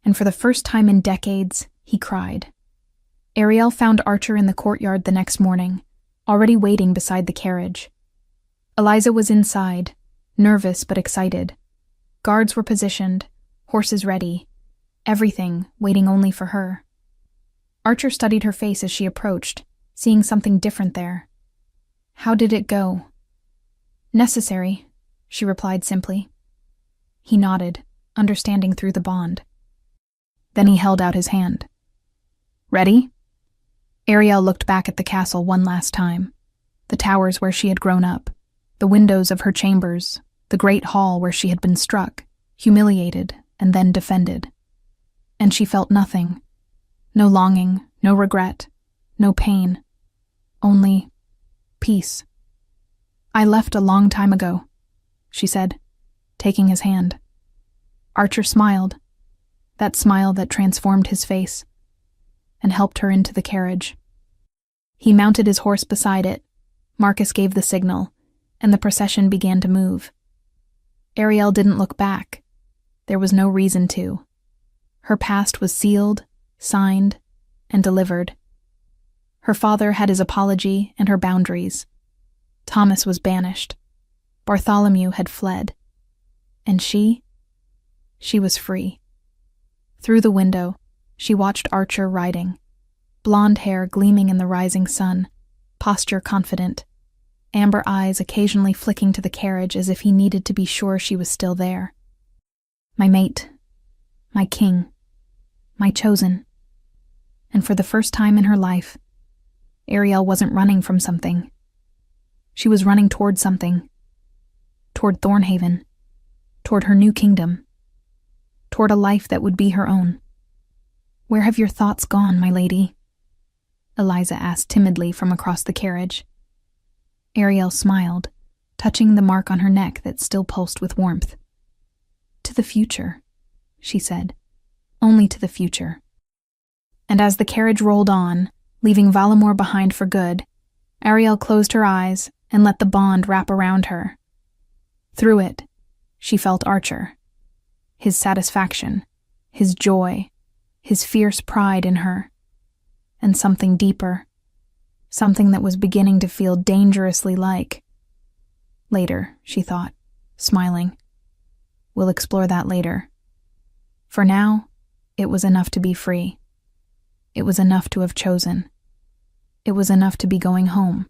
and for the first time in decades, he cried. Ariel found Archer in the courtyard the next morning, already waiting beside the carriage. Eliza was inside, nervous but excited. Guards were positioned, horses ready, everything waiting only for her. Archer studied her face as she approached, seeing something different there. "How did it go?" "Necessary," she replied simply. He nodded, understanding through the bond. Then he held out his hand. "Ready?" Ariel looked back at the castle one last time, the towers where she had grown up, the windows of her chambers, the great hall where she had been struck, humiliated, and then defended. And she felt nothing. No longing, no regret, no pain. Only peace. "I left a long time ago," she said, taking his hand. Archer smiled, that smile that transformed his face, and helped her into the carriage. He mounted his horse beside it. Marcus gave the signal, and the procession began to move. Ariel didn't look back. There was no reason to. Her past was sealed, signed, and delivered. Her father had his apology and her boundaries. Thomas was banished. Bartholomew had fled. And she was free. Through the window, she watched Archer riding, blonde hair gleaming in the rising sun, posture confident, amber eyes occasionally flicking to the carriage as if he needed to be sure she was still there. My mate, my king, my chosen. And for the first time in her life, Ariel wasn't running from something. She was running toward something. Toward Thornhaven. Toward her new kingdom. Toward a life that would be her own. "Where have your thoughts gone, my lady?" Eliza asked timidly from across the carriage. Ariel smiled, touching the mark on her neck that still pulsed with warmth. "To the future," she said. "Only to the future." And as the carriage rolled on, leaving Valamore behind for good, Ariel closed her eyes and let the bond wrap around her. Through it, she felt Archer. His satisfaction, his joy, his fierce pride in her. And something deeper. Something that was beginning to feel dangerously like. Later, she thought, smiling. We'll explore that later. For now, it was enough to be free. It was enough to have chosen. It was enough to be going home.